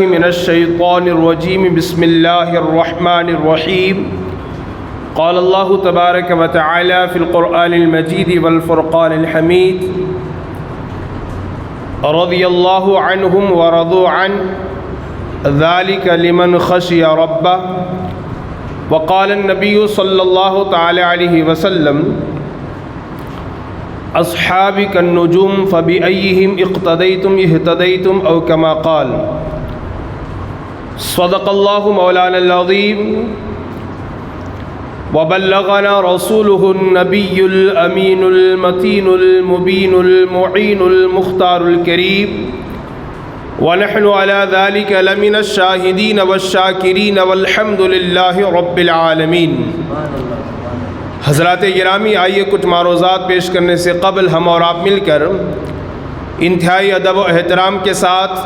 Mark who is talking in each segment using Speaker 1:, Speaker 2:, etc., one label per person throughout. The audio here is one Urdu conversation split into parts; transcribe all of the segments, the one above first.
Speaker 1: من الشیطان الرجیم بسم اللہ الرحمن الرحیم قال اللہ تبارک و تعالی فی القرآن المجید والفرقان الحمید رضی اللہ عنہم ورضوا عنہ ذلک لمن خشی ربہ وقال النبی صلی اللہ تعالی علیہ وسلم اصحابی کالنجوم فبأیہم اقتدیتم اہتدیتم او کما قال صدق اللہ مولانا العظیم وبلغنا رسوله النبی الامین المتین المبین المعین المختار الکریم ونحن على ذلك لمن الشاہدین والشاکرین والحمد للہ رب العالمین۔ حضرات گرامی، آئیے کچھ معروضات پیش کرنے سے قبل ہم اور آپ مل کر انتہائی ادب و احترام کے ساتھ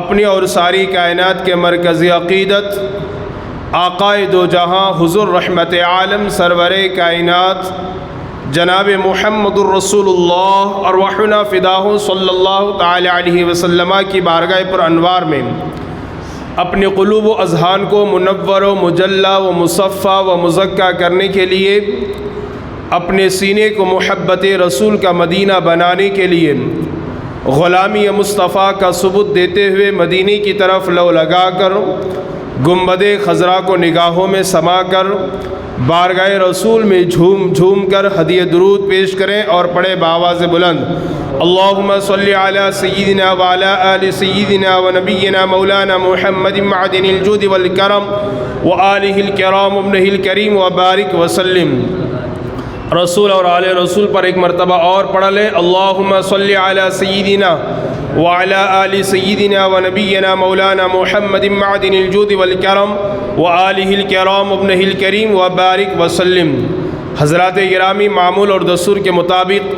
Speaker 1: اپنی اور ساری کائنات کے مرکزی عقیدت آقائے دو جہاں حضور رحمت عالم سرور کائنات جناب محمد الرسول اللہ ارواحنا فداہ صلی اللہ تعالی علیہ وسلم کی بارگاہ پر انوار میں اپنے قلوب و اذہان کو منور و مجلہ و مصفہ و مزکہ کرنے کے لیے، اپنے سینے کو محبت رسول کا مدینہ بنانے کے لیے، غلامی مصطفیٰ کا ثبوت دیتے ہوئے مدینے کی طرف لو لگا کر گنبد خضرا کو نگاہوں میں سما کر بارگاہ رسول میں جھوم جھوم کر ہدیہ درود پیش کریں اور پڑھے بآواز بلند اللہم صلی علی سیدنا وعلی آل سیدنا ونبینا مولانا محمد معدن الجود والکرم وآلہ الکرام ابنہ الکریم وبارک وسلم۔ رسول اور آل رسول پر ایک مرتبہ اور پڑھ لیں اللہم صلی علی سیدنا وعلی آل سیدنا ونبینا مولانا محمد معدن الجود والکرم وآلہ الکرام ابنہ الکریم وبارک وسلم۔ حضرات گرامی، معمول اور دستور کے مطابق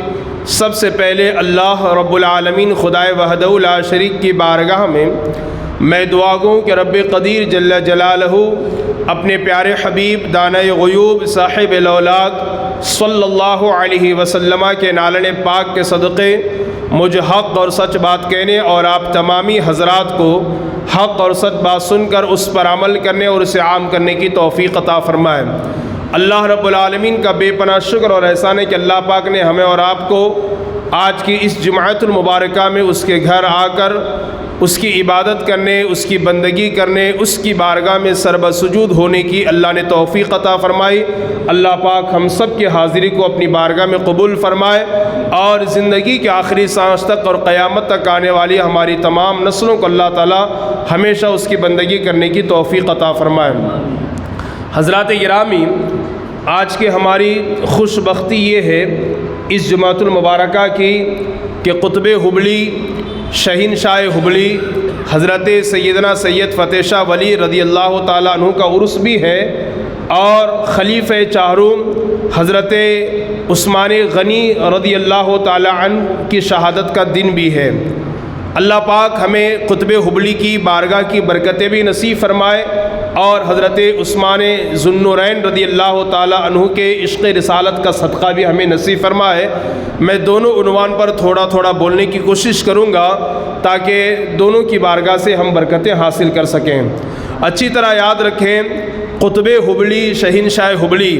Speaker 1: سب سے پہلے اللہ رب العالمین خدائے وحدہ لا شریک کی بارگاہ میں دعا گوں کہ رب قدیر جل جلالہ اپنے پیارے حبیب دانۂ غیوب صاحب الاولاق صلی اللہ علیہ وسلم کے نالن پاک کے صدقے مجھ حق اور سچ بات کہنے اور آپ تمامی حضرات کو حق اور سچ بات سن کر اس پر عمل کرنے اور اسے عام کرنے کی توفیق عطا فرمائے۔ اللہ رب العالمین کا بے پناہ شکر اور احسان ہے کہ اللہ پاک نے ہمیں اور آپ کو آج کی اس جمعۃ المبارکہ میں اس کے گھر آ کر اس کی عبادت کرنے، اس کی بندگی کرنے، اس کی بارگاہ میں سربسجود ہونے کی اللہ نے توفیق عطا فرمائی۔ اللہ پاک ہم سب کی حاضری کو اپنی بارگاہ میں قبول فرمائے اور زندگی کے آخری سانس تک اور قیامت تک آنے والی ہماری تمام نسلوں کو اللہ تعالی ہمیشہ اس کی بندگی کرنے کی توفیق عطا فرمائے۔ حضرات گرامی، آج کی ہماری خوش بختی یہ ہے اس جمعۃ المبارکہ کی کہ قطب حبلی، شہنشاہ حبلی حضرت سیدنا سید فتح شاہ ولی رضی اللہ تعالیٰ عنہ کا عرس بھی ہے اور خلیفہ چہارم حضرت عثمان غنی رضی اللہ تعالیٰ عنہ کی شہادت کا دن بھی ہے۔ اللہ پاک ہمیں قطب حبلی کی بارگاہ کی برکتیں بھی نصیب فرمائے اور حضرت عثمان ذو النورین رضی اللہ تعالیٰ عنہ کے عشق رسالت کا صدقہ بھی ہمیں نصیب فرمائے۔ میں دونوں عنوان پر تھوڑا تھوڑا بولنے کی کوشش کروں گا تاکہ دونوں کی بارگاہ سے ہم برکتیں حاصل کر سکیں۔ اچھی طرح یاد رکھیں، قطب حبلی، شہنشاہ حبلی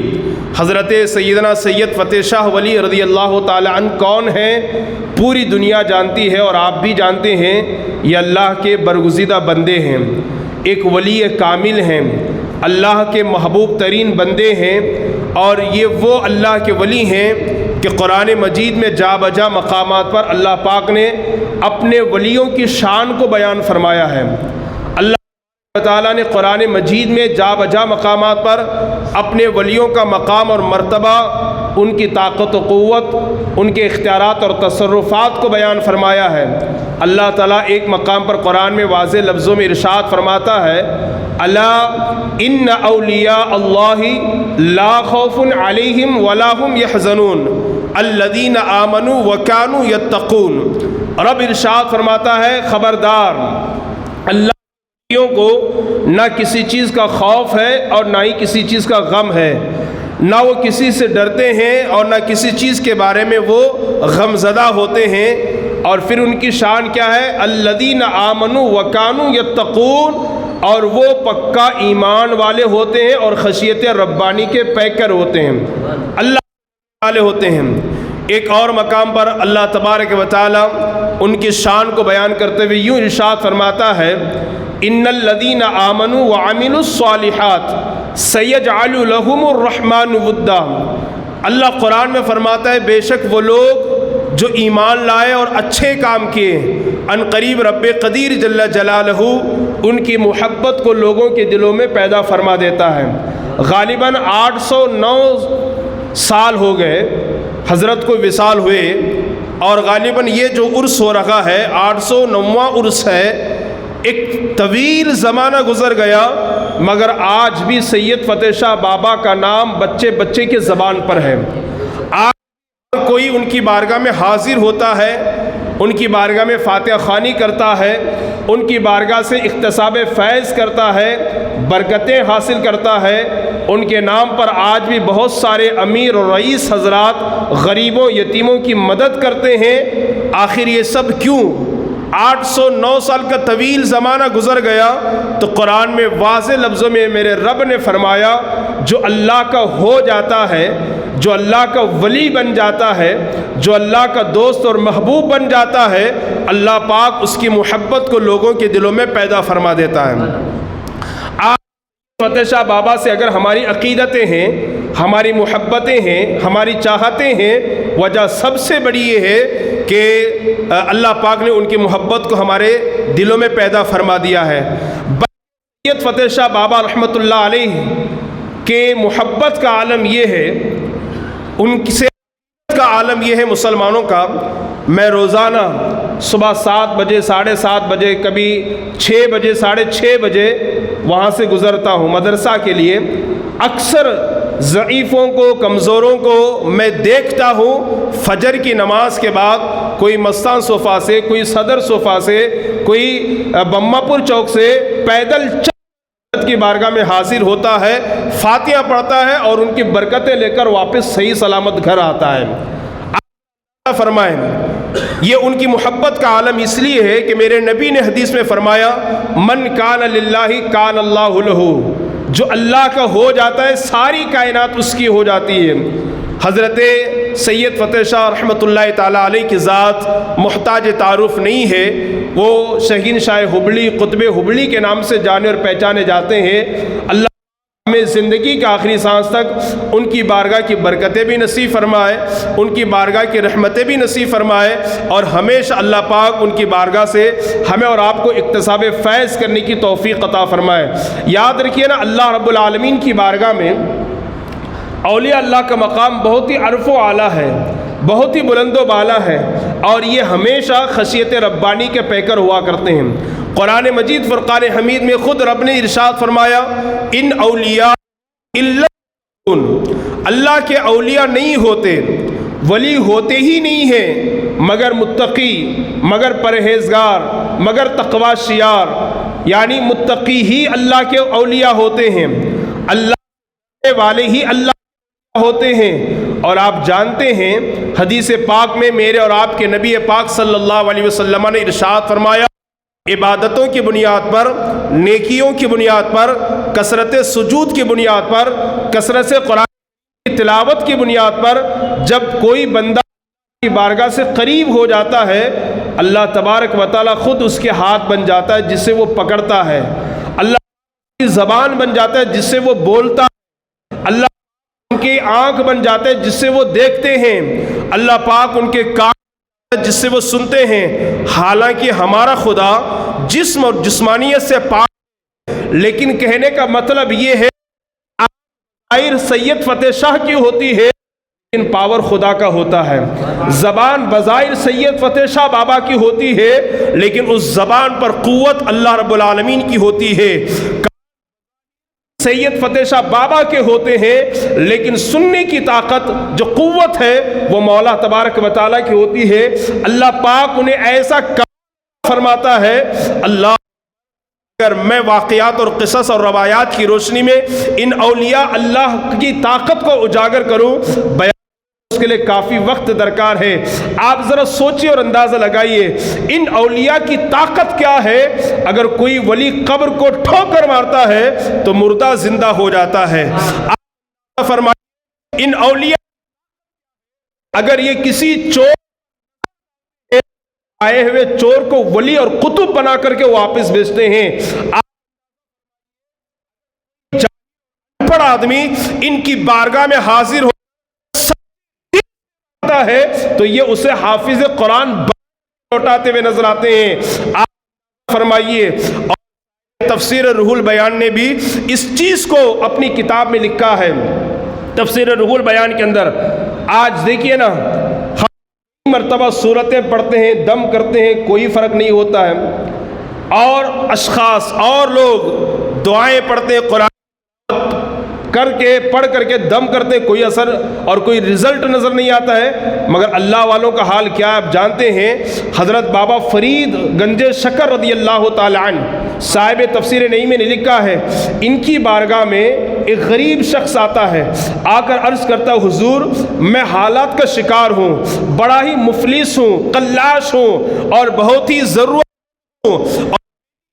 Speaker 1: حضرت سیدنا سید فتح شاہ ولی رضی اللہ تعالیٰ عنہ کون ہیں؟ پوری دنیا جانتی ہے اور آپ بھی جانتے ہیں، یہ اللہ کے برگزیدہ بندے ہیں، ایک ولی کامل ہیں، اللہ کے محبوب ترین بندے ہیں اور یہ وہ اللہ کے ولی ہیں کہ قرآن مجید میں جا بجا مقامات پر اللہ پاک نے اپنے ولیوں کی شان کو بیان فرمایا ہے۔ اللہ تعالیٰ نے قرآن مجید میں جا بجا مقامات پر اپنے ولیوں کا مقام اور مرتبہ، ان کی طاقت و قوت، ان کے اختیارات اور تصرفات کو بیان فرمایا ہے۔ اللہ تعالیٰ ایک مقام پر قرآن میں واضح لفظوں میں ارشاد فرماتا ہے الا ان اولیاء اللہ لا خوف علیہم ولا هم يحزنون الذین آمنوا وکانوا یتقون۔ رب ارشاد فرماتا ہے خبردار، اللہ کو نہ کسی چیز کا خوف ہے اور نہ ہی کسی چیز کا غم ہے۔ نہ وہ کسی سے ڈرتے ہیں اور نہ کسی چیز کے بارے میں وہ غمزدہ ہوتے ہیں۔ اور پھر ان کی شان کیا ہے؟ الذین آمنوا وکانوا یتقون، اور وہ پکا ایمان والے ہوتے ہیں اور خشیت ربانی کے پیکر ہوتے ہیں، اللہ والے ہوتے ہیں۔ ایک اور مقام پر اللہ تبارک و تعالی ان کی شان کو بیان کرتے ہوئے یوں ارشاد فرماتا ہے، ان الذین آمنوا وعملوا الصالحات سیجعل لهم الرحمن ودا۔ اللہ قرآن میں فرماتا ہے بے شک وہ لوگ جو ایمان لائے اور اچھے کام کیے، ان قریب رب قدیر جل جلالہ ان کی محبت کو لوگوں کے دلوں میں پیدا فرما دیتا ہے۔ غالباً 809 سال ہو گئے حضرت کو وصال ہوئے، اور غالباً یہ جو عرس ہو رہا ہے 809واں عرس ہے۔ ایک طویل زمانہ گزر گیا مگر آج بھی سید فتح شاہ بابا کا نام بچے بچے کی زبان پر ہے۔ آج کوئی ان کی بارگاہ میں حاضر ہوتا ہے، ان کی بارگاہ میں فاتحہ خوانی کرتا ہے، ان کی بارگاہ سے اکتساب فیض کرتا ہے، برکتیں حاصل کرتا ہے، ان کے نام پر آج بھی بہت سارے امیر اور رئیس حضرات غریبوں یتیموں کی مدد کرتے ہیں۔ آخر یہ سب کیوں؟ 809 سال کا طویل زمانہ گزر گیا تو قرآن میں واضح لفظوں میں میرے رب نے فرمایا جو اللہ کا ہو جاتا ہے، جو اللہ کا ولی بن جاتا ہے، جو اللہ کا دوست اور محبوب بن جاتا ہے، اللہ پاک اس کی محبت کو لوگوں کے دلوں میں پیدا فرما دیتا ہے۔ آج فتح شاہ بابا سے اگر ہماری عقیدتیں ہیں، ہماری محبتیں ہیں، ہماری چاہتیں ہیں، وجہ سب سے بڑی یہ ہے کہ اللہ پاک نے ان کی محبت کو ہمارے دلوں میں پیدا فرما دیا ہے۔ سید فتح شاہ بابا رحمۃ اللہ علیہ کے محبت کا عالم یہ ہے، ان سے کا عالم یہ ہے مسلمانوں کا۔ میں روزانہ صبح 7 بجے 7:30 بجے کبھی 6 بجے 6:30 بجے وہاں سے گزرتا ہوں مدرسہ کے لیے۔ اکثر ضعیفوں کو، کمزوروں کو میں دیکھتا ہوں فجر کی نماز کے بعد کوئی مستان صوفہ سے، کوئی صدر صوفہ سے، کوئی بمہ پور چوک سے پیدل کی بارگاہ میں حاضر ہوتا ہے، فاتحہ پڑھتا ہے اور ان کی برکتیں لے کر واپس صحیح سلامت گھر آتا ہے۔ آپ فرمائیں یہ ان کی محبت کا عالم اس لیے ہے کہ میرے نبی نے حدیث میں فرمایا من کان للہ کان اللہ لہ، جو اللہ کا ہو جاتا ہے ساری کائنات اس کی ہو جاتی ہے۔ حضرت سید فتح شاہ رحمۃ اللہ تعالیٰ علیہ کی ذات محتاج تعارف نہیں ہے، وہ شہین شاہ حبلی، قطب حبلی کے نام سے جانے اور پہچانے جاتے ہیں۔ اللہ ہمیں زندگی کے آخری سانس تک ان کی بارگاہ کی برکتیں بھی نصیب فرمائے، ان کی بارگاہ کی رحمتیں بھی نصیب فرمائے، اور ہمیشہ اللہ پاک ان کی بارگاہ سے ہمیں اور آپ کو اکتساب فیض کرنے کی توفیق عطا فرمائے۔ یاد رکھیے نا، اللہ رب العالمین کی بارگاہ میں اولیاء اللہ کا مقام بہت ہی عرف و اعلیٰ ہے، بہت ہی بلند و بالا ہے، اور یہ ہمیشہ خشیت ربانی کے پیکر ہوا کرتے ہیں۔ قرآن مجید فرقان حمید میں خود رب نے ارشاد فرمایا ان اولیاء اللہ کے اولیاء نہیں ہوتے، ولی ہوتے ہی نہیں ہیں مگر متقی، مگر پرہیزگار، مگر تقوی شیار، یعنی متقی ہی اللہ کے اولیاء ہوتے ہیں، اللہ والے ہی اللہ ہوتے ہیں۔ اور آپ جانتے ہیں حدیث پاک میں میرے اور آپ کے نبی پاک صلی اللہ علیہ وسلم نے ارشاد فرمایا عبادتوں کی بنیاد پر، نیکیوں کی بنیاد پر، کثرت سجود کی بنیاد پر، کثرت سے قرآن کی تلاوت کی بنیاد پر جب کوئی بندہ کی بارگاہ سے قریب ہو جاتا ہے، اللہ تبارک و تعالیٰ خود اس کے ہاتھ بن جاتا ہے جس سے وہ پکڑتا ہے، اللہ کی زبان بن جاتا ہے جس سے وہ بولتا ہے، اللہ ان کی آنکھ بن جاتا ہے جس سے وہ دیکھتے ہیں، اللہ پاک ان کے کان جس سے وہ سنتے ہیں۔ حالانکہ ہمارا خدا جسم اور جسمانیت سے پاک ہے، لیکن کہنے کا مطلب یہ ہے ظاہر سید فتح شاہ کی ہوتی ہے لیکن پاور خدا کا ہوتا ہے، زبان بظاہر سید فتح شاہ بابا کی ہوتی ہے لیکن اس زبان پر قوت اللہ رب العالمین کی ہوتی ہے، سید فتح شاہ بابا کے ہوتے ہیں لیکن سننے کی طاقت جو قوت ہے وہ مولا تبارک و تعالیٰ کی ہوتی ہے۔ اللہ پاک انہیں ایسا کام فرماتا ہے، اللہ اگر میں واقعات اور قصص اور روایات کی روشنی میں ان اولیاء اللہ کی طاقت کو اجاگر کروں، اس کے لیے کافی وقت درکار ہے۔ آپ ذرا سوچئے اور اندازہ لگائیے ان اولیاء کی طاقت کیا ہے۔ اگر کوئی ولی قبر کو ٹھوکر مارتا ہے تو مردہ زندہ ہو جاتا ہے۔ آپ فرمائیں ان اولیاء اگر یہ کسی چور آئے ہوئے چور کو ولی اور قطب بنا کر کے واپس بھیجتے ہیں، پڑھ آدمی ان کی بارگاہ میں حاضر ہوتا ہے تو یہ اسے حافظ قرآن لوٹاتے ہوئے نظر آتے ہیں۔ آپ فرمائیے، تفسیر روح البیان نے بھی اس چیز کو اپنی کتاب میں لکھا ہے۔ تفسیر روح البیان کے اندر آج دیکھیے نا، مرتبہ صورتیں پڑھتے ہیں، دم کرتے ہیں، کوئی فرق نہیں ہوتا ہے، اور اشخاص اور لوگ دعائیں پڑھتے ہیں، قرآن پڑھ کر کے دم کرتے، کوئی اثر اور کوئی رزلٹ نظر نہیں آتا ہے۔ مگر اللہ والوں کا حال کیا آپ جانتے ہیں؟ حضرت بابا فرید گنج شکر رضی اللہ تعالی عنہ صاحب تفسیر نعیمی نے لکھا ہے، ان کی بارگاہ میں ایک غریب شخص آتا ہے، آ کر عرض کرتا، حضور میں حالات کا شکار ہوں، بڑا ہی مفلس ہوں، قلاش ہوں، اور بہت ہی ضرورت ہوں،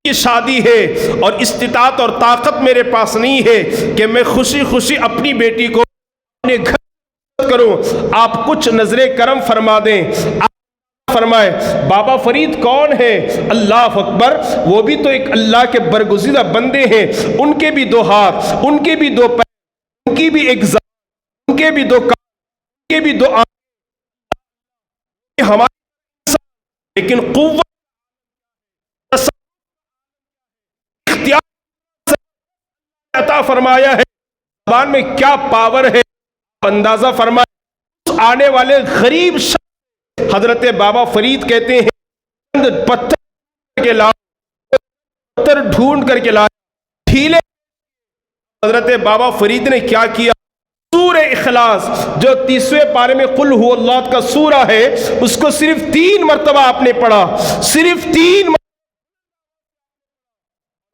Speaker 1: کی شادی ہے اور استطاعت اور طاقت میرے پاس نہیں ہے کہ میں خوشی خوشی اپنی بیٹی کو اپنے گھر کروں، آپ کچھ نظر کرم فرما دیں۔ آپ فرمائے بابا فرید کون ہے؟ اللہ اکبر، وہ بھی تو ایک اللہ کے برگزیدہ بندے ہیں، ان کے بھی دو ہاتھ، ان کے بھی دو پیر، ان کی بھی ایک زبان، ان کے بھی دو کان، ان کے بھی دو آنکھ، ہمارے لیکن قوت عطا فرمایا ہے، زبان میں کیا پاور ہے، اندازہ فرمائے۔ آنے والے غریب شخص حضرت بابا فرید کہتے ہیں پتھر کے لائے، پتھر ڈھونڈ کر کے لائے، ڈھیلے۔ حضرت بابا فرید نے کیا کیا؟ سورہ اخلاص جو 30ویں پارے میں قل ہو اللہ کا سورہ ہے، اس کو صرف 3 مرتبہ آپ نے پڑھا، صرف 3 مرتبہ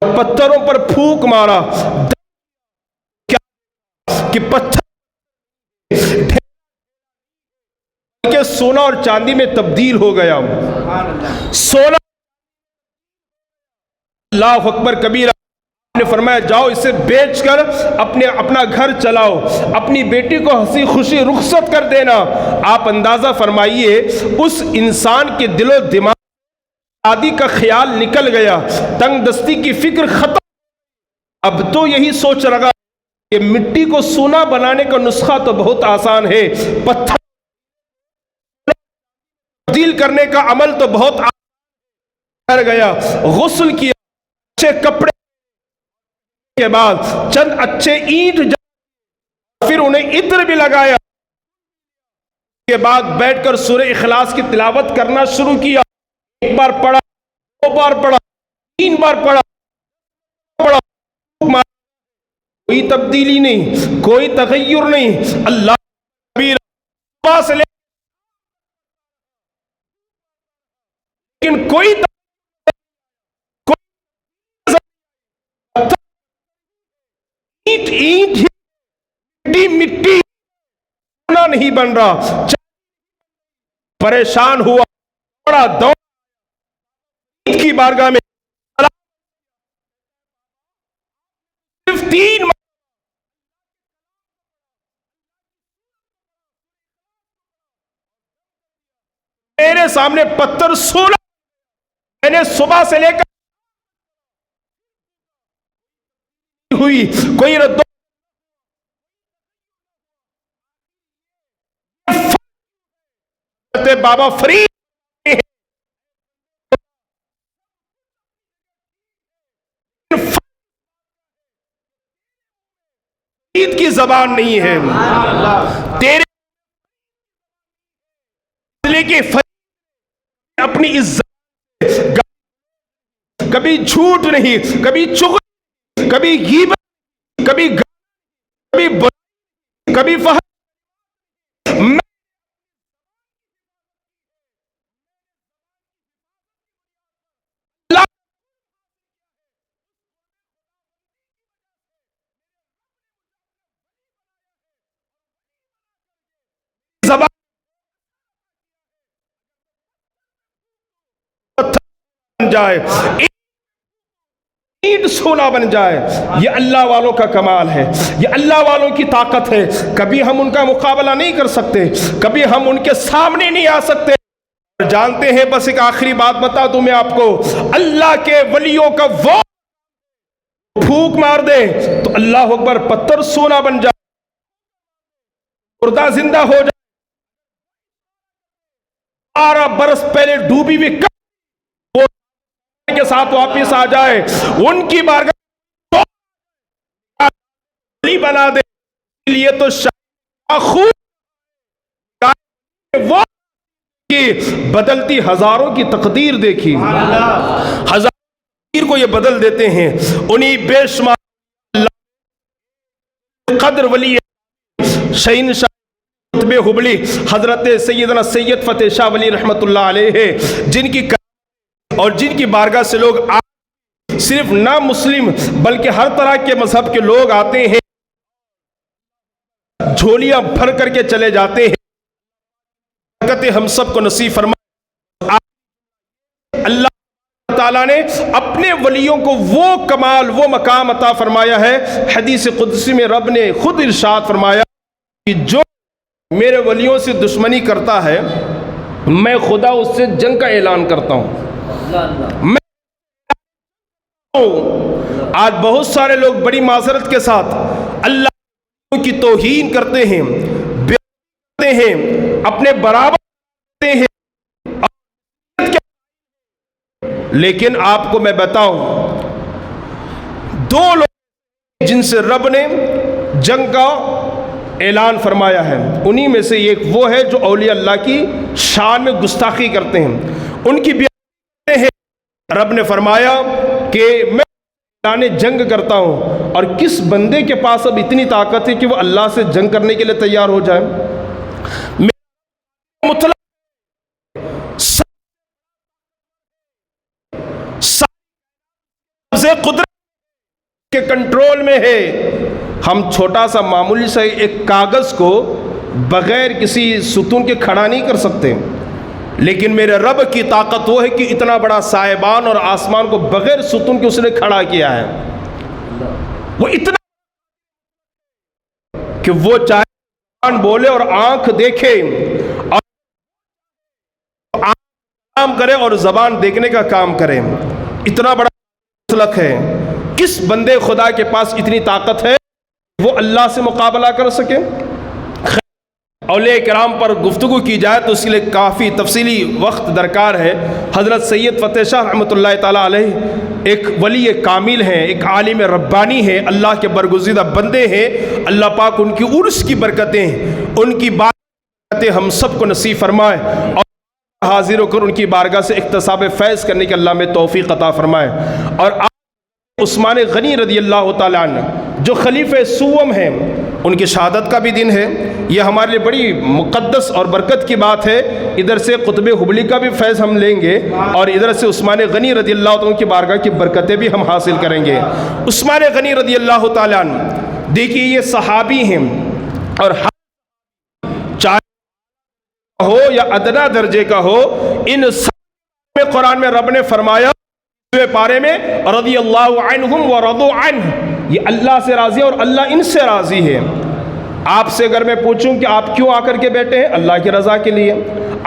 Speaker 1: پتھروں پر پھونک مارا کہ پتھر کہ سونا اور چاندی میں تبدیل ہو گیا۔ سونا، اللہ اکبر کبیرہ۔ نے فرمایا جاؤ اسے بیچ کر اپنا گھر چلاؤ، اپنی بیٹی کو ہنسی خوشی رخصت کر دینا۔ آپ اندازہ فرمائیے اس انسان کے دل و دماغ شادی کا خیال نکل گیا، تنگ دستی کی فکر ختم۔ اب تو یہی سوچ رہا کہ مٹی کو سونا بنانے کا نسخہ تو بہت آسان ہے، پتھر تبدیل کرنے کا عمل تو بہت آسان کر گیا۔ غسل کیا، اچھے کپڑے کے بعد چند اچھے اینٹ، پھر انہیں عطر بھی لگایا، کے بعد بیٹھ کر سورہ اخلاص کی تلاوت کرنا شروع کیا۔ ایک بار پڑھا، 2 بار پڑھا، 3 بار پڑھا، کوئی تبدیلی نہیں، کوئی تغیر نہیں۔ اللہ کبیر سے لیکن کوئی اینٹ مٹی نہیں بن رہا۔ پریشان ہوا، بڑا دوڑ کی بارگاہ میں، صرف 3 میرے سامنے پتھر سونا، میں نے صبح سے لے کر ہوئی کوئی رد بابا فرید کی زبان نہیں ہے، تیرے کہ فرید اپنی عزت، کبھی جھوٹ نہیں، کبھی چغلی، کبھی غیبت، کبھی کبھی فحش، بن جائے، اینٹ سونا بن جائے، یہ اللہ والوں کا کمال ہے، یہ اللہ والوں کی طاقت ہے۔ کبھی ہم ان کا مقابلہ نہیں کر سکتے، کبھی ہم ان کے سامنے نہیں آ سکتے۔ جانتے ہیں، بس ایک آخری بات بتا دوں میں آپ کو، اللہ کے ولیوں کا وہ پھونک مار دے تو اللہ اکبر، پتھر سونا بن جائے، مردہ زندہ ہو جائے، 12 برس پہلے ڈوبی ہوئی وہ کے ساتھ واپس آ جائے، ان کی بارگاہ بنا دے۔ اس لیے تو خود وہ کی بدلتی ہزاروں کی تقدیر دیکھی، ہزاروں کی تقدیر کو یہ بدل دیتے ہیں، انہی بے شمار قدر ولی شہنشاہ قطب حبلی حضرت سیدنا سید فتح شاہ ولی رحمت اللہ علیہ، جن کی اور جن کی بارگاہ سے لوگ صرف نہ مسلم بلکہ ہر طرح کے مذہب کے لوگ آتے ہیں، جھولیاں بھر کر کے چلے جاتے ہیں۔ برکتیں ہم سب کو نصیب فرمائے۔ اللہ تعالیٰ نے اپنے ولیوں کو وہ کمال، وہ مقام عطا فرمایا ہے۔ حدیث قدسی میں رب نے خود ارشاد فرمایا کہ جو میرے ولیوں سے دشمنی کرتا ہے، میں خدا اس سے جنگ کا اعلان کرتا ہوں۔ آج بہت سارے لوگ بڑی معذرت کے ساتھ اللہ کی توہین کرتے ہیں، کرتے ہیں، اپنے برابر کرتے ہیں، لیکن آپ کو میں بتاؤں، دو لوگ جن سے رب نے جنگ کا اعلان فرمایا ہے، انہی میں سے ایک وہ ہے جو اولیاء اللہ کی شان میں گستاخی کرتے ہیں، ان کی بیعت ہے۔ رب نے فرمایا کہ میں اعلان جنگ کرتا ہوں، اور کس بندے کے پاس اب اتنی طاقت ہے کہ وہ اللہ سے جنگ کرنے کے لیے تیار ہو جائے؟ مطلق سے قدرت کے کنٹرول میں ہے۔ ہم چھوٹا سا معمولی سا ایک کاغذ کو بغیر کسی ستون کے کھڑا نہیں کر سکتے، لیکن میرے رب کی طاقت وہ ہے کہ اتنا بڑا سائبان اور آسمان کو بغیر ستون کے اس نے کھڑا کیا ہے۔ وہ اتنا کہ وہ چاہے زبان بولے اور آنکھ دیکھے، اور کام کرے اور زبان دیکھنے کا کام کرے، اتنا بڑا مطلق ہے۔ کس بندے خدا کے پاس اتنی طاقت ہے وہ اللہ سے مقابلہ کر سکے؟ اولیاء کرام پر گفتگو کی جائے تو اس کے لیے کافی تفصیلی وقت درکار ہے۔ حضرت سید فتح شاہ رحمۃ اللہ تعالیٰ علیہ ایک ولی کامل ہیں، ایک عالم ربانی ہیں، اللہ کے برگزیدہ بندے ہیں۔ اللہ پاک ان کی عرس کی برکتیں، ان کی برکتیں ہم سب کو نصیب فرمائے، اور حاضر ہو کر ان کی بارگاہ سے اکتساب فیض کرنے کے اللہ میں توفیق عطا فرمائے۔ اور عثمان غنی رضی اللہ تعالیٰ عنہ جو خلیفہ سوم ہیں، ان کی شہادت کا بھی دن ہے۔ یہ ہمارے لیے بڑی مقدس اور برکت کی بات ہے۔ ادھر سے قطب حبلی کا بھی فیض ہم لیں گے، اور ادھر سے عثمان غنی رضی اللہ تعالیٰ عنہ کی بارگاہ کی برکتیں بھی ہم حاصل کریں گے۔ عثمان غنی رضی اللہ تعالیٰ عنہ، دیکھیے یہ صحابی ہیں، اور چاہے ہو یا ادنا درجے کا ہو، ان سب میں قرآن میں رب نے فرمایا پارے میں رضی اللہ عنہم ورضوا عنہ، یہ اللہ سے راضی ہے اور اللہ ان سے راضی ہے۔ آپ سے اگر میں پوچھوں کہ آپ کیوں آ کر کے بیٹھے ہیں؟ اللہ کی رضا کے لیے۔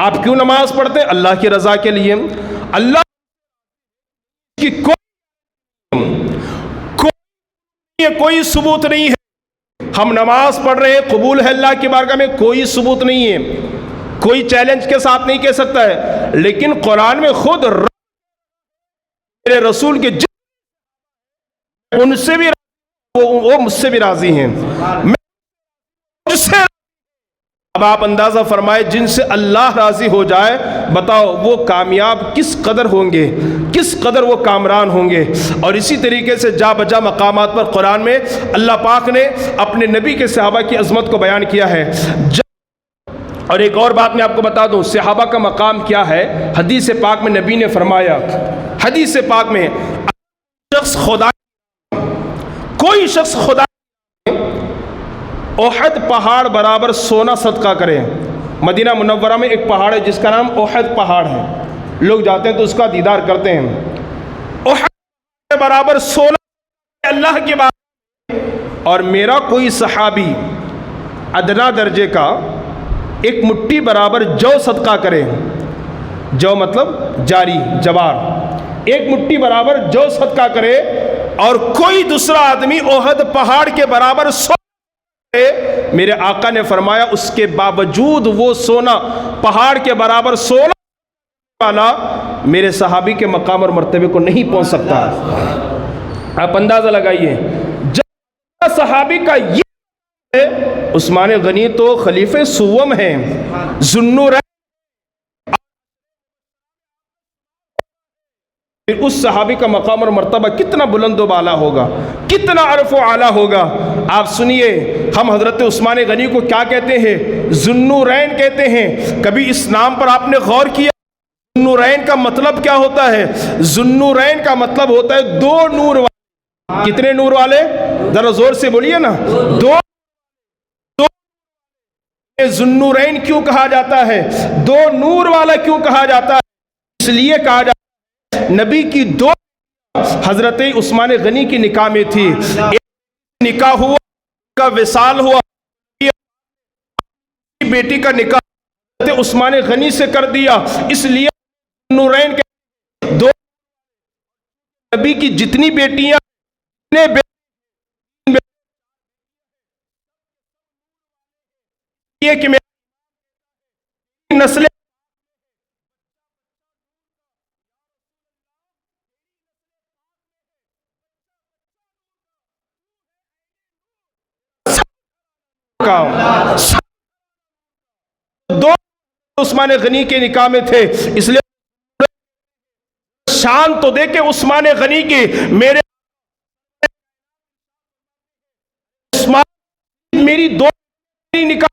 Speaker 1: آپ کیوں نماز پڑھتے ہیں؟ اللہ کی رضا کے لیے۔ اللہ کی کوئی ثبوت نہیں ہے۔ ہم نماز پڑھ رہے ہیں، قبول ہے اللہ کی بارگاہ میں، کوئی ثبوت نہیں ہے، کوئی چیلنج کے ساتھ نہیں کہہ سکتا ہے، لیکن قرآن میں خود میرے رسول کے ان سے بھی وہ مجھ سے بھی راضی ہیں، مجھ سے۔ اب آپ اندازہ فرمائے، جن سے اللہ راضی ہو جائے، بتاؤ وہ کامیاب کس قدر ہوں گے، کس قدر وہ کامران ہوں گے۔ اور اسی طریقے سے جا بجا مقامات پر قرآن میں اللہ پاک نے اپنے نبی کے صحابہ کی عظمت کو بیان کیا ہے۔ اور ایک اور بات میں آپ کو بتا دوں، صحابہ کا مقام کیا ہے۔ حدیث پاک میں نبی نے فرمایا، حدیث پاک میں کوئی شخص خدا احد پہاڑ برابر سونا صدقہ کرے۔ مدینہ منورہ میں ایک پہاڑ ہے جس کا نام احد پہاڑ ہے، لوگ جاتے ہیں تو اس کا دیدار کرتے ہیں۔ احد کے برابر 16 اللہ کے بعد، اور میرا کوئی صحابی ادنا درجے کا ایک مٹھی برابر جو صدقہ کرے، جو مطلب جاری جوار، ایک مٹھی برابر جو صدقہ کرے، اور کوئی دوسرا آدمی احد پہاڑ کے برابر میرے آقا نے فرمایا اس کے باوجود وہ سونا پہاڑ کے برابر 16 والا میرے صحابی کے مقام اور مرتبے کو نہیں پہنچ سکتا۔ آپ اندازہ لگائیے، جب صحابی کا یہ ہے، عثمان غنی تو خلیفہ سوم ہیں، ذوالنورین، پھر اس صحابی کا مقام اور مرتبہ کتنا بلند و بالا ہوگا، کتنا عرف و اعلیٰ ہوگا۔ آپ سنیے، ہم حضرت عثمان غنی کو کیا کہتے ہیں؟ ذوالنورین کہتے ہیں۔ کبھی اس نام پر آپ نے غور کیا؟ ذوالنورین کا مطلب کیا ہوتا ہے؟ ذوالنورین کا مطلب ہوتا ہے دو نور والے۔ کتنے نور والے؟ ذرا زور سے بولیے نا، دو۔ ذوالنورین کیوں کہا جاتا ہے؟ دو نور والا کیوں کہا جاتا ہے؟ اس لیے کہا جاتا ہے نبی کی دو حضرت عثمان غنی کی نکاح میں تھی، ایک نکاح ہوا کا وصال ہوا، بیٹی کا نکاح حضرت عثمان غنی سے کر دیا، اس لیے نورین کے دو نبی کی جتنی بیٹیاں کہ میری نسل دو عثمان غنی کے نکاح میں تھے، اس لیے شان تو دے کے عثمان غنی کی، میرے عثمان میری دو نکاح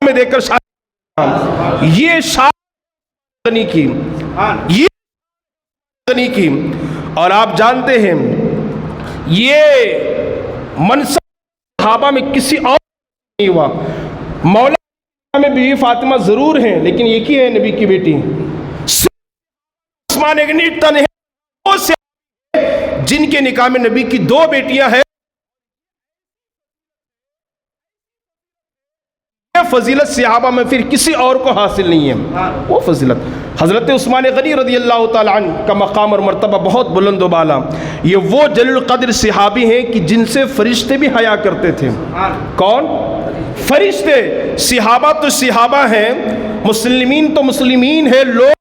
Speaker 1: میں دے کر شان، یہ شان غنی کی، یہ غنی کی۔ اور آپ جانتے ہیں یہ منصب صحابہ میں کسی اور نہیں ہوا۔ مولا میں بیوی فاطمہ ضرور ہیں، لیکن ایک ہی ہے نبی کی بیٹی۔ عثمان غنی تنہے سے جن کے نکاح میں نبی کی دو بیٹیاں ہیں، فضیلت صحابہ میں پھر کسی اور کو حاصل نہیں ہے۔ وہ فضیلت حضرت عثمان غنی رضی اللہ تعالیٰ عنہ کا مقام اور مرتبہ بہت بلند و بالا۔ یہ وہ جلیل القدر صحابی ہیں کہ جن سے فرشتے بھی حیا کرتے تھے۔ کون؟ فرشتے۔ صحابہ تو صحابہ ہیں، مسلمین تو مسلمین ہیں، لوگ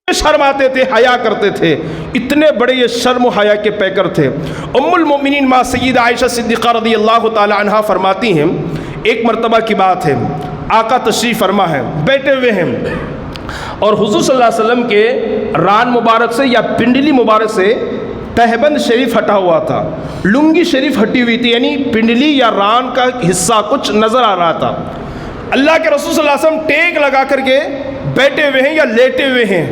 Speaker 1: شرماتے تھے، حیا کرتے تھے، اتنے بڑے یہ شرم و حیا کے پیکر تھے۔ ام المؤمنین ماں سیدہ عائشہ صدیقہ رضی اللہ تعالی عنہا فرماتی ہیں، ایک مرتبہ کی بات ہے، آقا تشریف فرما ہے، بیٹھے ہوئے ہیں، اور حضور صلی اللہ علیہ وسلم کے ران مبارک سے یا پنڈلی مبارک سے تہبند شریف ہٹا ہوا تھا، لنگی شریف ہٹی ہوئی تھی، یعنی پنڈلی یا ران کا حصہ کچھ نظر آ رہا تھا۔ اللہ کے رسول صلی اللہ علیہ وسلم ٹیک لگا کر کے بیٹھے ہوئے ہیں یا لیٹے ہوئے ہیں،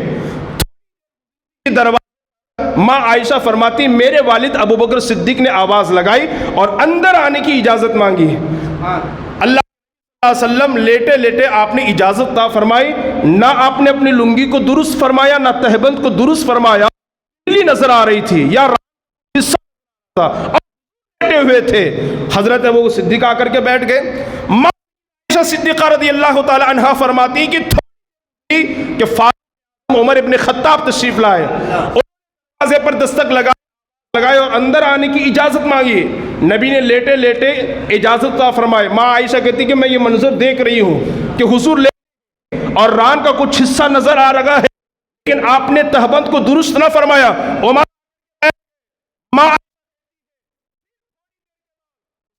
Speaker 1: دروازے ماں عائشہ فرماتی میرے والد ابو بکر صدیق نے آواز لگائی اور اندر آنے کی اجازت مانگی۔ اللہ علیہ وسلم لیٹے لیٹے آپ نے اجازت عطا فرمائی، نہ آپ نے اپنی لنگی کو درست فرمایا، نہ تہبند کو درست فرمایا، نظر آ رہی تھی یا بیٹھے ہوئے تھے۔ حضرت ابو بکر صدیق آ کر کے بیٹھ گئے۔ ماں عائشہ صدیقہ رضی اللہ تعالی عنہا فرماتی کہ عمر ابن خطاب تشریف لائے، دروازے پر دستک لگائے اور اندر آنے کی اجازت مانگی۔ نبی نے لیٹے لیٹے اجازت عطا فرمائے۔ ماں عائشہ کہتی کہ میں یہ منظر دیکھ رہی ہوں کہ حضور اور ران کا کچھ حصہ نظر آ رہا ہے، لیکن آپ نے تہبند کو درست نہ فرمایا۔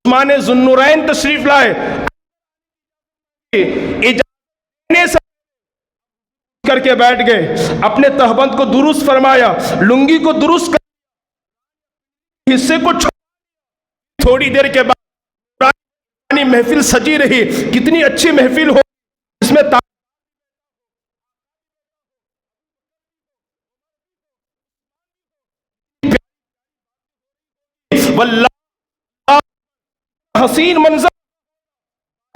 Speaker 1: عثمان ذوالنورین تشریف لائے، کر کے بیٹھ گئے، اپنے تہبند کو درست فرمایا، لنگی کو درست کر حصے کو تھوڑی دیر کے بعد محفل سجی رہی۔ کتنی اچھی محفل ہو، اس میں واللہ حسین منظر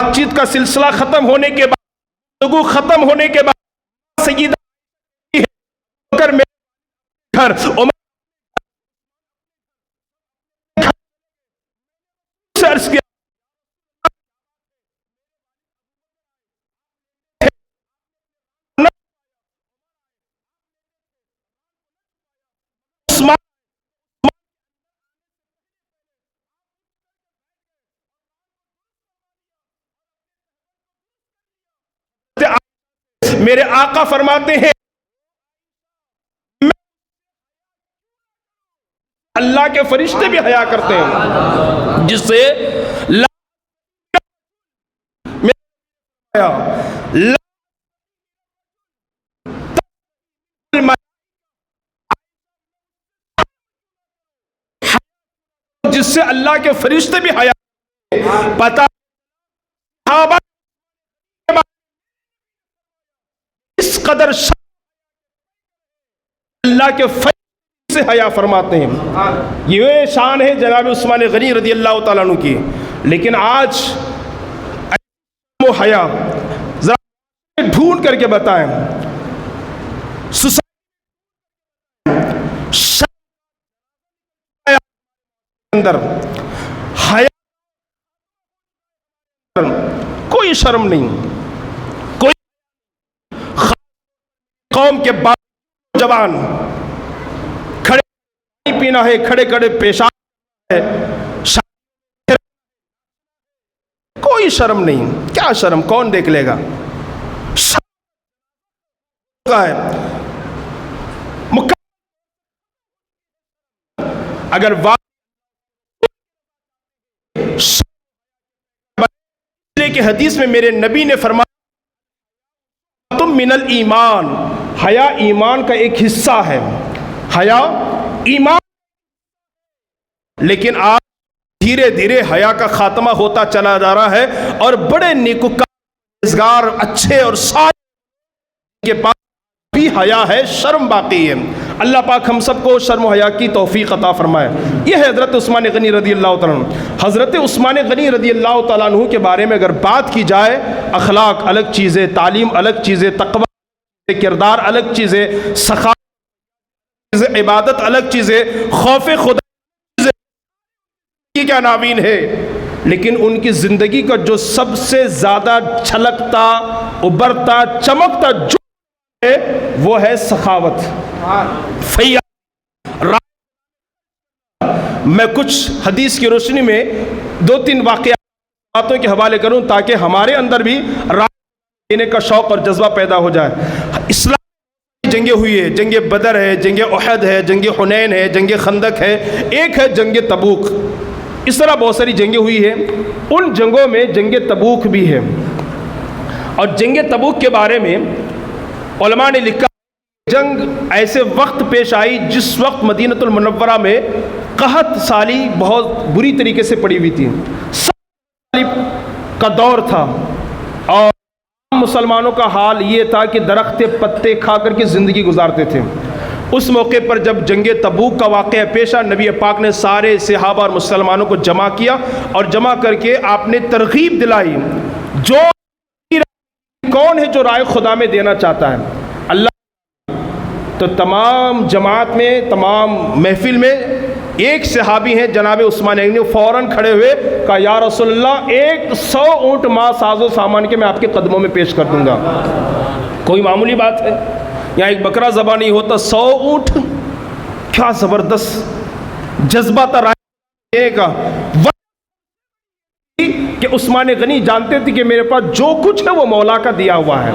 Speaker 1: بات چیت کا سلسلہ ختم ہونے کے بعد، گفتگو ختم ہونے کے بعد سیدہ کر میرے گھر عمر سے عرض کیا میرے آقا فرماتے ہیں اللہ کے فرشتے بھی حیا کرتے ہیں، جس سے جس سے اللہ کے فرشتے بھی حیا پتا صحابہ اس قدر اللہ کے فرشتے سے حیا فرماتے ہیں. یہ شان ہے جناب عثمان غنی رضی اللہ تعالیٰ عنہ کی. لیکن آج وہ حیا ذرا ڈھونڈ کر کے بتائیں اندر حیا کوئی شرم نہیں، کوئی قوم کے بعد جوان کھڑے پینا ہے، کھڑے کھڑے پیشاب ہے، کوئی شرم نہیں. کیا شرم؟ کون دیکھ لے گا؟ اگر کہ حدیث میں میرے نبی نے فرمایا تم من الایمان، حیا ایمان کا ایک حصہ ہے. حیا ایمان، لیکن آج دھیرے دھیرے حیا کا خاتمہ ہوتا چلا جا رہا ہے اور بڑے نیکوکار اچھے اور سارے کے پاس بھی حیا ہے، شرم باقی ہے. اللہ پاک ہم سب کو شرم و حیا کی توفیق عطا فرمائے. یہ ہے حضرت عثمان غنی رضی اللہ تعالیٰ عنہ. حضرت عثمان غنی رضی اللہ تعالیٰ عنہ کے بارے میں اگر بات کی جائے، اخلاق الگ چیزیں، تعلیم الگ چیزیں، تقوی کردار الگ چیزیں، سخاوت عبادت الگ چیزیں، خوف خدا کی کیا ناوین ہے. لیکن ان کی زندگی کا جو سب سے زیادہ چھلکتا ابھرتا چمکتا جو ہے وہ ہے سخاوت. میں کچھ حدیث کی روشنی میں دو تین واقعاتوں کے حوالے کروں تاکہ ہمارے اندر بھی رائے دینے کا شوق اور جذبہ پیدا ہو جائے. اسلام کی جنگیں ہوئی ہے، جنگ بدر ہے، جنگ احد ہے، جنگ حنین ہے، جنگ خندق ہے، ایک ہے جنگ تبوک. اس طرح بہت ساری جنگیں ہوئی ہیں. ان جنگوں میں جنگ تبوک بھی ہے. اور جنگ تبوک کے بارے میں علماء نے لکھا جنگ ایسے وقت پیش آئی جس وقت مدینہ المنورہ میں قحط سالی بہت بری طریقے سے پڑی ہوئی تھی. سالی کا دور تھا اور مسلمانوں کا حال یہ تھا کہ درخت پتے کھا کر کے زندگی گزارتے تھے. اس موقع پر جب جنگ تبوک کا واقعہ پیش آیا، نبی پاک نے سارے صحابہ اور مسلمانوں کو جمع کیا اور جمع کر کے آپ نے ترغیب دلائی جو کون ہے جو رائے خدا میں دینا چاہتا ہے. اللہ تو تمام جماعت میں، تمام محفل میں ایک صحابی ہیں جناب عثمان غنی، فوراً کھڑے ہوئے کہا یا رسول اللہ 100 اونٹ ماں ساز و سامان کے میں آپ کے قدموں میں پیش کر دوں گا. کوئی معمولی بات ہے؟ یہاں ایک بکرا ذبح نہیں ہوتا، 100 اونٹ. کیا زبردست جذبہ تھا رائے کا کہ عثمان غنی جانتے تھے کہ میرے پاس جو کچھ ہے وہ مولا کا دیا ہوا ہے.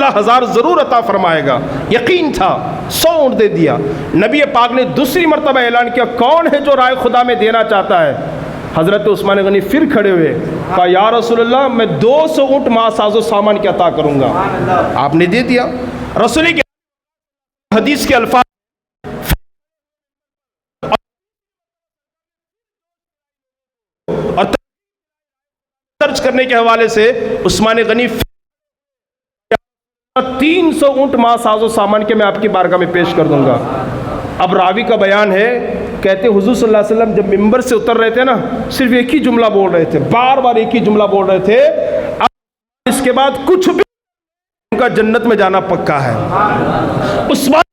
Speaker 1: اللہ 1000 ضرور عطا فرمائے گا، یقین تھا. 100 اونٹ دے دیا. نبی پاک نے دوسری مرتبہ اعلان کیا کون ہے جو رائے خدا میں دینا چاہتا ہے. حضرت عثمان غنی پھر کھڑے ہوئے کہا یا رسول اللہ میں 200 اونٹ ماں ساز و سامان کے عطا کروں گا. آپ نے دے دیا. رسول کے حدیث کے الفاظ اور سرچ کرنے کے حوالے سے عثمان غنی 300 اونٹ ماں ساز و سامان کے میں آپ کی بارگاہ میں پیش کر دوں گا۔ اب راوی کا بیان ہے، کہتے حضور صلی اللہ علیہ وسلم جب ممبر سے اتر رہے تھے نا، صرف ایک ہی جملہ بول رہے تھے، بار بار ایک ہی جملہ بول رہے تھے، اس کے بعد کچھ بھی ان کا جنت میں جانا پکا ہے۔ اس وقت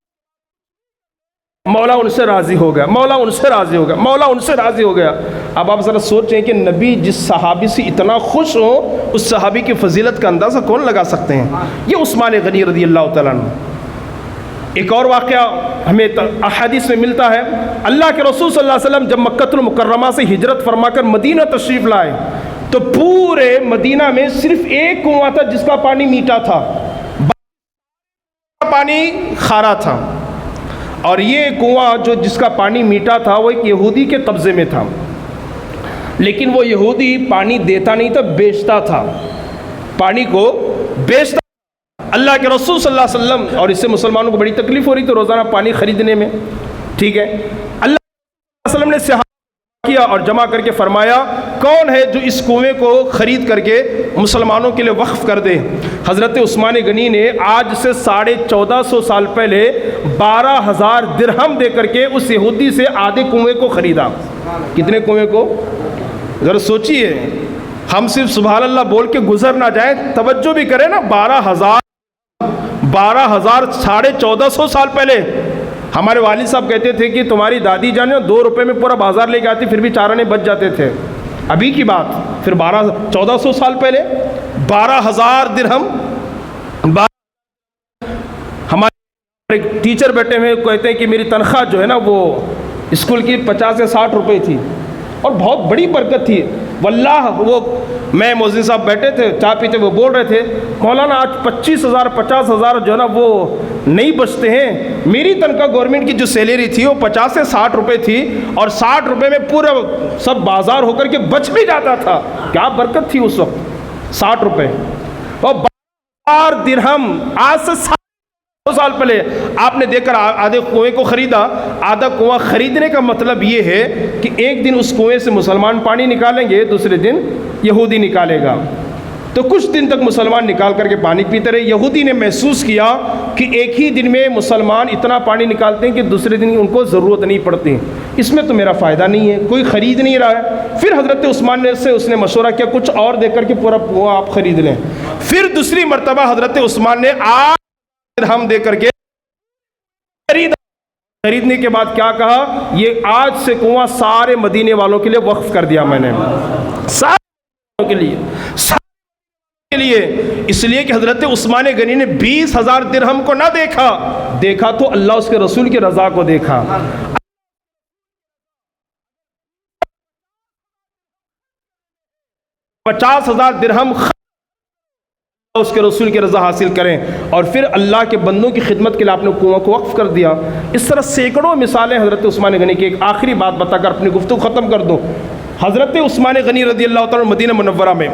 Speaker 1: مولا ان سے راضی ہو گیا، مولا ان سے راضی ہو گیا، مولا ان سے راضی ہو گیا۔ اب آپ ذرا سوچیں کہ نبی جس صحابی سے اتنا خوش ہو، اس صحابی کی فضیلت کا اندازہ کون لگا سکتے ہیں؟ یہ عثمان غنی رضی اللہ تعالیٰ عنہ۔ ایک اور واقعہ ہمیں احادیث میں ملتا ہے، اللہ کے رسول صلی اللہ علیہ وسلم جب مکہ المکرمہ سے ہجرت فرما کر مدینہ تشریف لائے تو پورے مدینہ میں صرف ایک کنواں تھا جس کا پانی میٹھا تھا، پانی کھارا تھا، اور یہ کنواں جو جس کا پانی میٹھا تھا وہ ایک یہودی کے قبضے میں تھا، لیکن وہ یہودی پانی دیتا نہیں تھا، بیچتا تھا، پانی کو بیچتا۔ اللہ کے رسول صلی اللہ علیہ وسلم، اور اس سے مسلمانوں کو بڑی تکلیف ہو رہی تھی روزانہ پانی خریدنے میں، ٹھیک ہے، اللہ علیہ وسلم نے صحابہ کیا اور جمع کر کے فرمایا کون ہے جو اس کنویں کو خرید کر کے مسلمانوں کے لیے وقف کر دے؟ حضرت عثمان غنی نے آج سے 1450 سال پہلے 12,000 درہم دے کر کے اس یہودی سے آدھے کنویں کو خریدا۔ کتنے کنویں کو؟ ذرا سوچئے، ہم صرف سبحان اللہ بول کے گزر نہ جائیں، توجہ بھی کریں نا، 12,000 1450 سال پہلے ہمارے والد صاحب کہتے تھے کہ تمہاری دادی جان 2 روپے میں پورا بازار لے کے آتی، پھر بھی 4 آنے بچ جاتے تھے۔ ابھی کی بات، پھر 1400 سال پہلے 12,000 درہم۔ ہمارے ایک ٹیچر بیٹھے ہوئے کہتے ہیں کہ میری تنخواہ جو ہے نا وہ اسکول کی 50 یا 60 روپے تھی، اور بہت بڑی برکت تھی واللہ۔ وہ میں مؤذن صاحب بیٹھے تھے چائے پیتے، وہ بول رہے تھے مولانا آج 25,000 50,000 جو ہے نا وہ نہیں بچتے ہیں، میری تنخواہ گورنمنٹ کی جو سیلری تھی وہ 50 سے 60 روپے تھی، اور 60 روپے میں پورا سب بازار ہو کر کے بچ بھی جاتا تھا۔ کیا برکت تھی اس وقت، 60 روپے اور 12 درہم۔ آج سے 2 سال پہلے آپ نے دیکھ کر آدھے کنویں کو خریدا۔ آدھا کنواں خریدنے کا مطلب یہ ہے کہ ایک دن اس کنویں سے مسلمان پانی نکالیں گے، دوسرے دن یہودی نکالے گا، تو کچھ دن تک مسلمان نکال کر کے پانی پیتے رہے۔ یہودی نے محسوس کیا کہ ایک ہی دن میں مسلمان اتنا پانی نکالتے ہیں کہ دوسرے دن ان کو ضرورت نہیں پڑتی، اس میں تو میرا فائدہ نہیں ہے، کوئی خرید نہیں رہا ہے۔ پھر حضرت عثمان نے سے اس نے مشورہ کیا کچھ اور دے کر کے پورا کنواں آپ خرید لیں۔ پھر دوسری مرتبہ حضرت عثمان نے 8 درہم دے کر کے خریدنے کے بعد کیا کہا، یہ آج سے کنواں سارے مدینے والوں کے لیے وقف کر دیا میں نے، سارے کے لیے، اس لیے کہ حضرت عثمان غنی نے 20,000 درہم کو نہ دیکھا تو اللہ اس کے رسول کی رضا کو دیکھا۔ 50,000 درہم اس کے رسول کی رضا حاصل کریں، اور پھر اللہ کے بندوں کی خدمت کے لیے آپ نے کنواں کو وقف کر دیا۔ اس طرح سینکڑوں مثالیں حضرت عثمان غنی کی۔ ایک آخری بات بتا کر اپنی گفتگو ختم کر دوں۔ حضرت عثمان غنی رضی اللہ تعالیٰ مدینہ منورہ میں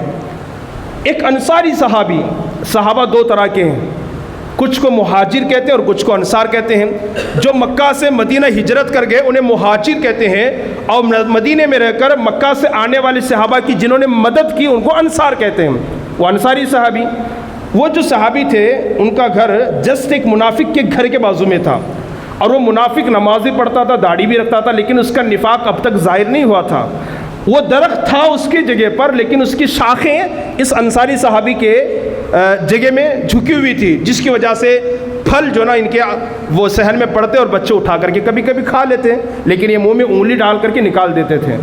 Speaker 1: ایک انصاری صحابہ 2 طرح کے ہیں، کچھ کو مہاجر کہتے ہیں اور کچھ کو انصار کہتے ہیں۔ جو مکہ سے مدینہ ہجرت کر گئے انہیں مہاجر کہتے ہیں، اور مدینہ میں رہ کر مکہ سے آنے والے صحابہ کی جنہوں نے مدد کی ان کو انصار کہتے ہیں۔ وہ انصاری صحابی، وہ جو صحابی تھے ان کا گھر جسٹ ایک منافق کے گھر کے بازو میں تھا، اور وہ منافق نمازی پڑھتا تھا، داڑھی بھی رکھتا تھا، لیکن اس کا نفاق اب تک ظاہر نہیں ہوا تھا۔ وہ درخت تھا اس کی جگہ پر، لیکن اس کی شاخیں اس انصاری صحابی کے جگہ میں جھکی ہوئی تھی، جس کی وجہ سے پھل جو نا ان کے وہ صحن میں پڑتے اور بچے اٹھا کر کے کبھی کبھی کھا لیتے، لیکن یہ منہ میں انگلی ڈال کر کے نکال دیتے تھے۔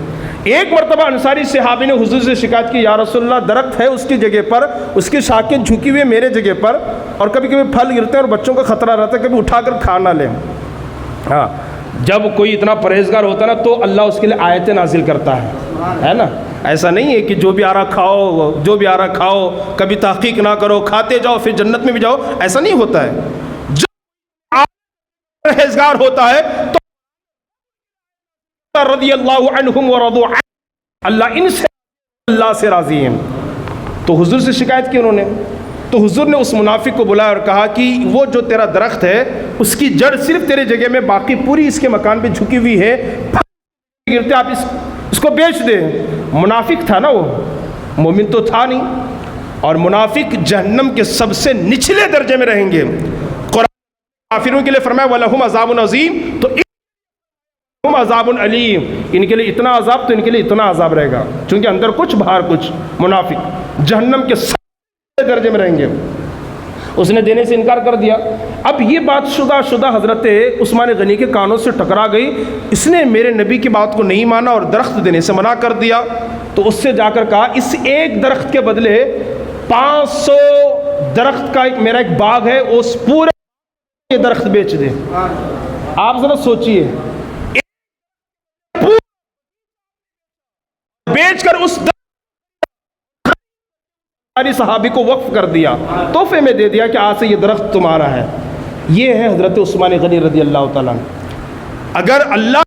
Speaker 1: ایک مرتبہ انصاری صحابی نے حضور سے شکایت کی، یا رسول اللہ درخت ہے اس کی جگہ پر، اس کی شاخیں جھکی ہوئی میرے جگہ پر، اور کبھی کبھی پھل گرتے ہیں اور بچوں کا خطرہ رہتا ہے، کبھی اٹھا کر کھا نہ لیں۔ ہاں، جب کوئی اتنا پرہیزگار ہوتا ہے نا تو اللہ اس کے لیے آیتیں نازل کرتا ہے نا۔ ایسا نہیں ہے کہ جو بھی آ رہا کھاؤ، جو بھی آ رہا کھاؤ، کبھی تحقیق نہ کرو، کھاتے جاؤ پھر جنت میں بھی جاؤ، ایسا نہیں ہوتا ہے۔ جو پرہیزگار ہوتا ہے تو رضی اللہ عنہم ورضوا عنہ، اللہ سے راضی ہیں۔ تو حضور سے شکایت کی انہوں نے، تو حضور نے اس منافق کو بلایا اور کہا کہ وہ جو تیرا درخت ہے اس کی جڑ صرف تیرے جگہ میں، باقی پوری اس کے مکان پہ جھکی ہوئی ہے، گرتے آپ اس کو بیچ دے۔ منافق تھا نا وہ، مومن تو تھا نہیں۔ اور منافق جہنم کے سب سے نچلے درجے میں رہیں گے۔ قرآن کافروں کے لیے فرمایا وَلَهُمْ عَذَابٌ عَظِيمٌ، تو ہم عذاب علیم، ان کے لیے اتنا عذاب تو ان کے لیے اتنا عذاب رہے گا، چونکہ اندر کچھ باہر کچھ۔ منافق جہنم کے سب سے درجے میں رہیں گے۔ اس نے دینے سے انکار کر دیا۔ اب یہ بات شدہ حضرت عثمان غنی کے کانوں سے ٹکرا گئی، اس نے میرے نبی کی بات کو نہیں مانا اور درخت دینے سے منع کر دیا۔ تو اس سے جا کر کہا اس ایک درخت کے بدلے 500 درخت کا میرا ایک باغ ہے، اس پورے یہ درخت بیچ دے۔ آپ ذرا سوچئے، بیچ کر اس صحابی کو وقف کر دیا، تحفے میں دے دیا کہ آج سے یہ درخت تمہارا ہے۔ یہ ہے حضرت عثمان غنی رضی اللہ تعالیٰ عنہ۔ اگر اللہ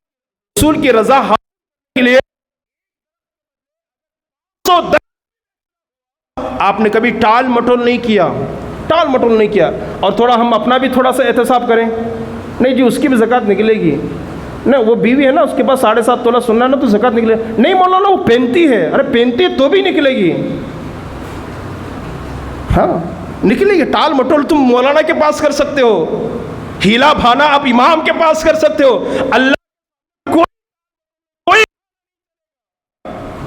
Speaker 1: رسول کی رضا حاصل کے لیے آپ نے کبھی ٹال مٹول نہیں کیا، اور تھوڑا ہم اپنا بھی تھوڑا سا احتساب کریں، نہیں جی اس کی بھی زکوٰۃ نکلے گی، نہیں وہ بیوی ہے نا اس کے پاس 7.5 تولہ سننا نا تو زکوٰۃ نکلے، نہیں مولانا وہ پہنتی ہے، ارے پہنتی ہے تو بھی نکلے گی، ہاں نکلے گی۔ ٹال مٹول تم مولانا کے پاس کر سکتے ہو، ہیلا بھانا آپ امام کے پاس کر سکتے ہو، اللہ کوئی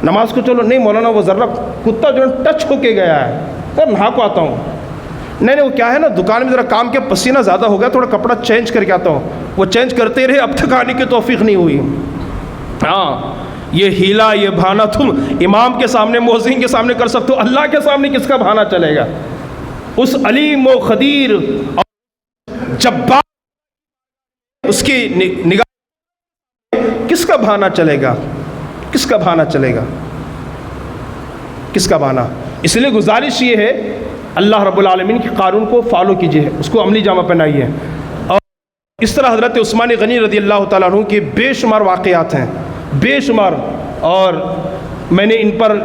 Speaker 1: نماز کو چلو نہیں مولانا وہ ذرا کتا جو ٹچ ہو کے گیا ہے، سر نہا کو آتا ہوں، نہیں وہ کیا ہے نا دکان میں ذرا کام کے پسینہ زیادہ ہو گیا، تھوڑا کپڑا چینج کر کے آتا ہوں، وہ چینج کرتے رہے، اب تک آنے کی توفیق نہیں ہوئی۔ ہاں یہ ہیلا یہ بہانا تم امام کے سامنے مؤذن کے سامنے کر سکتے ہو، اللہ کے سامنے کس کا بہانا چلے گا؟ اس علیم و قدیر اور جبار اس کی نگاہ کس کا بہانا چلے گا؟ کس کا بہانا چلے گا؟ کس کا بہانا؟ اس لیے گزارش یہ ہے اللہ رب العالمین کے قانون کو فالو کیجیے، اس کو عملی جامہ پہنائیے۔ اور اس طرح حضرت عثمان غنی رضی اللہ تعالیٰ عنہ کے بے شمار واقعات ہیں، بے شمار، اور میں نے ان پر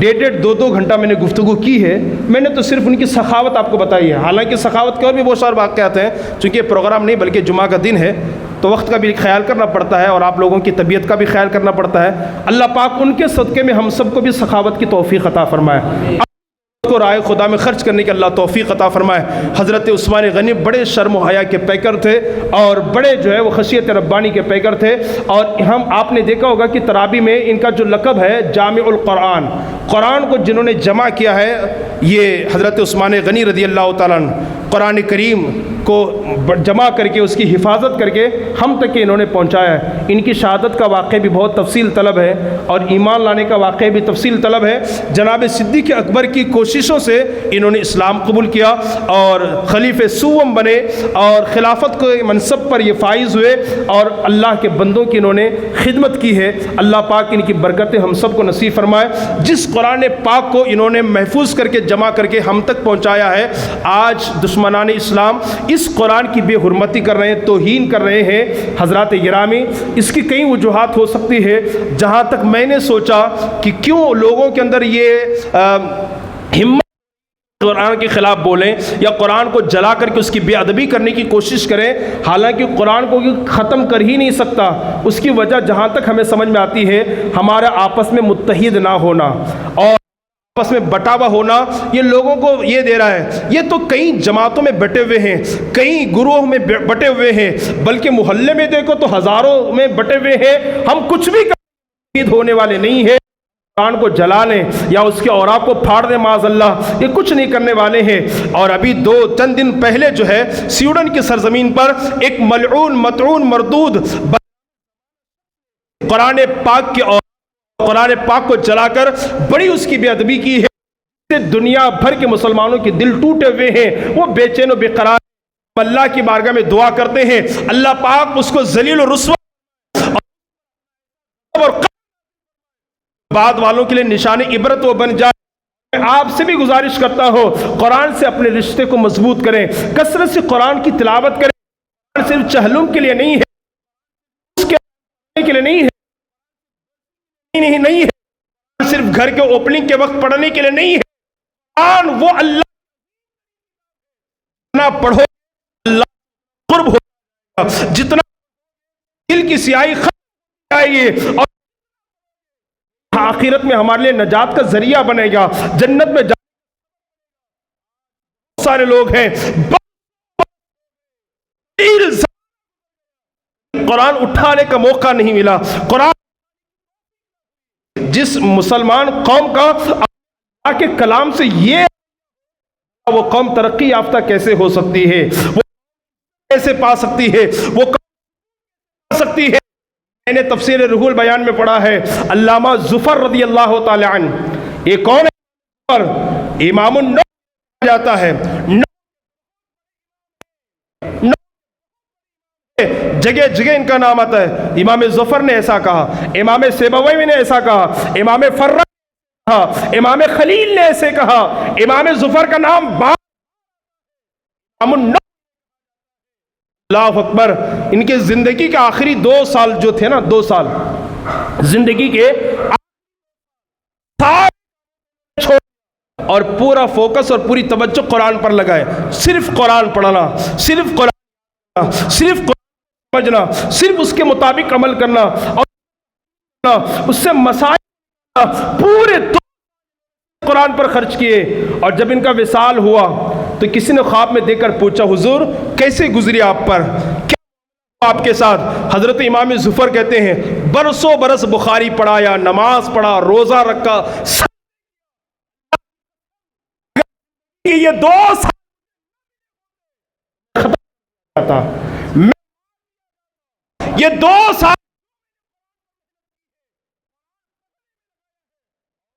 Speaker 1: 1.5-2 گھنٹہ میں نے گفتگو کی ہے۔ میں نے تو صرف ان کی سخاوت آپ کو بتائی ہے، حالانکہ سخاوت کے اور بھی بہت سارے واقعات ہیں، چونکہ پروگرام نہیں بلکہ جمعہ کا دن ہے تو وقت کا بھی خیال کرنا پڑتا ہے اور آپ لوگوں کی طبیعت کا بھی خیال کرنا پڑتا ہے۔ اللہ پاک ان کے صدقے میں ہم سب کو بھی سخاوت کی توفیق عطا فرمائے، کو رائے خدا میں خرچ کرنے کی اللہ توفیق عطا فرمائے۔ حضرت عثمان غنی بڑے شرم و حیا کے پیکر تھے اور بڑے جو ہے وہ خشیت ربانی کے پیکر تھے، اور آپ نے دیکھا ہوگا کہ تراویح میں ان کا جو لقب ہے جامع القرآن، قرآن کو جنہوں نے جمع کیا ہے یہ حضرت عثمان غنی رضی اللہ تعالیٰ عنہ، قرآن کریم کو جمع کر کے اس کی حفاظت کر کے ہم تک انہوں نے پہنچایا ہے۔ ان کی شہادت کا واقعہ بھی بہت تفصیل طلب ہے اور ایمان لانے کا واقعہ بھی تفصیل طلب ہے۔ جناب صدیق اکبر کی کوششوں سے انہوں نے اسلام قبول کیا اور خلیفہ سوم بنے اور خلافت کے منصب پر یہ فائز ہوئے اور اللہ کے بندوں کی انہوں نے خدمت کی ہے۔ اللہ پاک ان کی برکتیں ہم سب کو نصیب فرمائے۔ جس قرآن پاک کو انہوں نے محفوظ کر کے جمع کر کے ہم تک پہنچایا ہے، آج دشمنان اسلام اس قرآن کی بے حرمتی کر رہے ہیں، توہین کر رہے ہیں۔ حضرات گرامی، اس کی کئی وجوہات ہو سکتی ہے، جہاں تک میں نے سوچا کہ کیوں لوگوں کے اندر یہ ہمت قرآن کے خلاف بولیں یا قرآن کو جلا کر کے اس کی بے ادبی کرنے کی کوشش کریں، حالانکہ قرآن کو ختم کر ہی نہیں سکتا۔ اس کی وجہ جہاں تک ہمیں سمجھ میں آتی ہے ہمارا آپس میں متحد نہ ہونا اور آپس میں بٹا ہوا ہونا، یہ لوگوں کو یہ دے رہا ہے۔ یہ تو کئی جماعتوں میں بٹے ہوئے ہیں، کئی گروہوں میں بٹے ہوئے ہیں، بلکہ محلے میں دیکھو تو ہزاروں میں بٹے ہوئے ہیں۔ ہم کچھ بھی ہونے والے نہیں ہیں، قرآن کو جلا لیں یا اس کے اوراق کو پھاڑ دیں معاذ اللہ، یہ کچھ نہیں کرنے والے ہیں۔ اور ابھی چند دن پہلے جو ہے سویڈن کی سرزمین پر ایک ملعون مطعون مردود قرآن پاک کے قرآن پاک کو جلا کر بڑی اس کی بے ادبی کی ہے۔ دنیا بھر کے مسلمانوں کے دل ٹوٹے ہوئے ہیں، وہ بے چین و بے قرار اللہ کی بارگاہ میں دعا کرتے ہیں اللہ پاک اس کو ذلیل و رسوا اور بعد والوں کے لیے نشان عبرت وہ بن جائے۔ میں آپ سے بھی گزارش کرتا ہوں قرآن سے اپنے رشتے کو مضبوط کریں، کثرت سے قرآن کی تلاوت کریں۔ قرآن صرف چہلم کے لیے نہیں ہے، اس کے لیے نہیں ہے، نہیں ہے، صرف گھر کے اوپننگ کے وقت پڑھنے کے لیے نہیں ہے۔ قرآن وہ اللہ جتنا پڑھو اللہ قرب ہو، جتنا دل کی سیاہی ختم جائے گی اور آخرت میں ہمارے لیے نجات کا ذریعہ بنے گا، جنت میں سارے لوگ ہیں قرآن اٹھانے کا موقع نہیں ملا. قرآن جس مسلمان قوم کا اللہ کے کلام سے یہ وہ قوم ترقی یافتہ کیسے ہو سکتی ہے, وہ کیسے پا سکتی ہے, وہ پا سکتی ہے. میں نے تفسیر روح البیان میں پڑھا ہے علامہ ظفر رضی اللہ تعالی عنہ, یہ کون ہے؟ امام النووی جاتا ہے. جگہ جگہ ان کا نام آتا ہے. امام ظفر نے ایسا کہا, امام سیبویہ نے ایسا کہا, امام فرہ نے کہا, امام خلیل نے ایسے کہا. امام ظفر کا نام امام النووی. اللہ اکبر. ان کے زندگی کے آخری 2 سال جو تھے نا, 2 سال زندگی کے اور پورا فوکس اور پوری توجہ قرآن پر لگائے. صرف قرآن پڑھنا, صرف قرآن, صرف قرآن سمجھنا, صرف اس کے مطابق عمل کرنا اور اس سے مسائل پورے قرآن پر خرچ کیے. اور جب ان کا وصال ہوا تو کسی نے خواب میں دیکھ کر پوچھا حضور کیسے گزری آپ پر, کیا آپ کے ساتھ؟ حضرت امام ظفر کہتے ہیں برسوں برس بخاری پڑھایا, نماز پڑھا, روزہ رکھا, یہ 2 سال ختم تھا. یہ 2 سال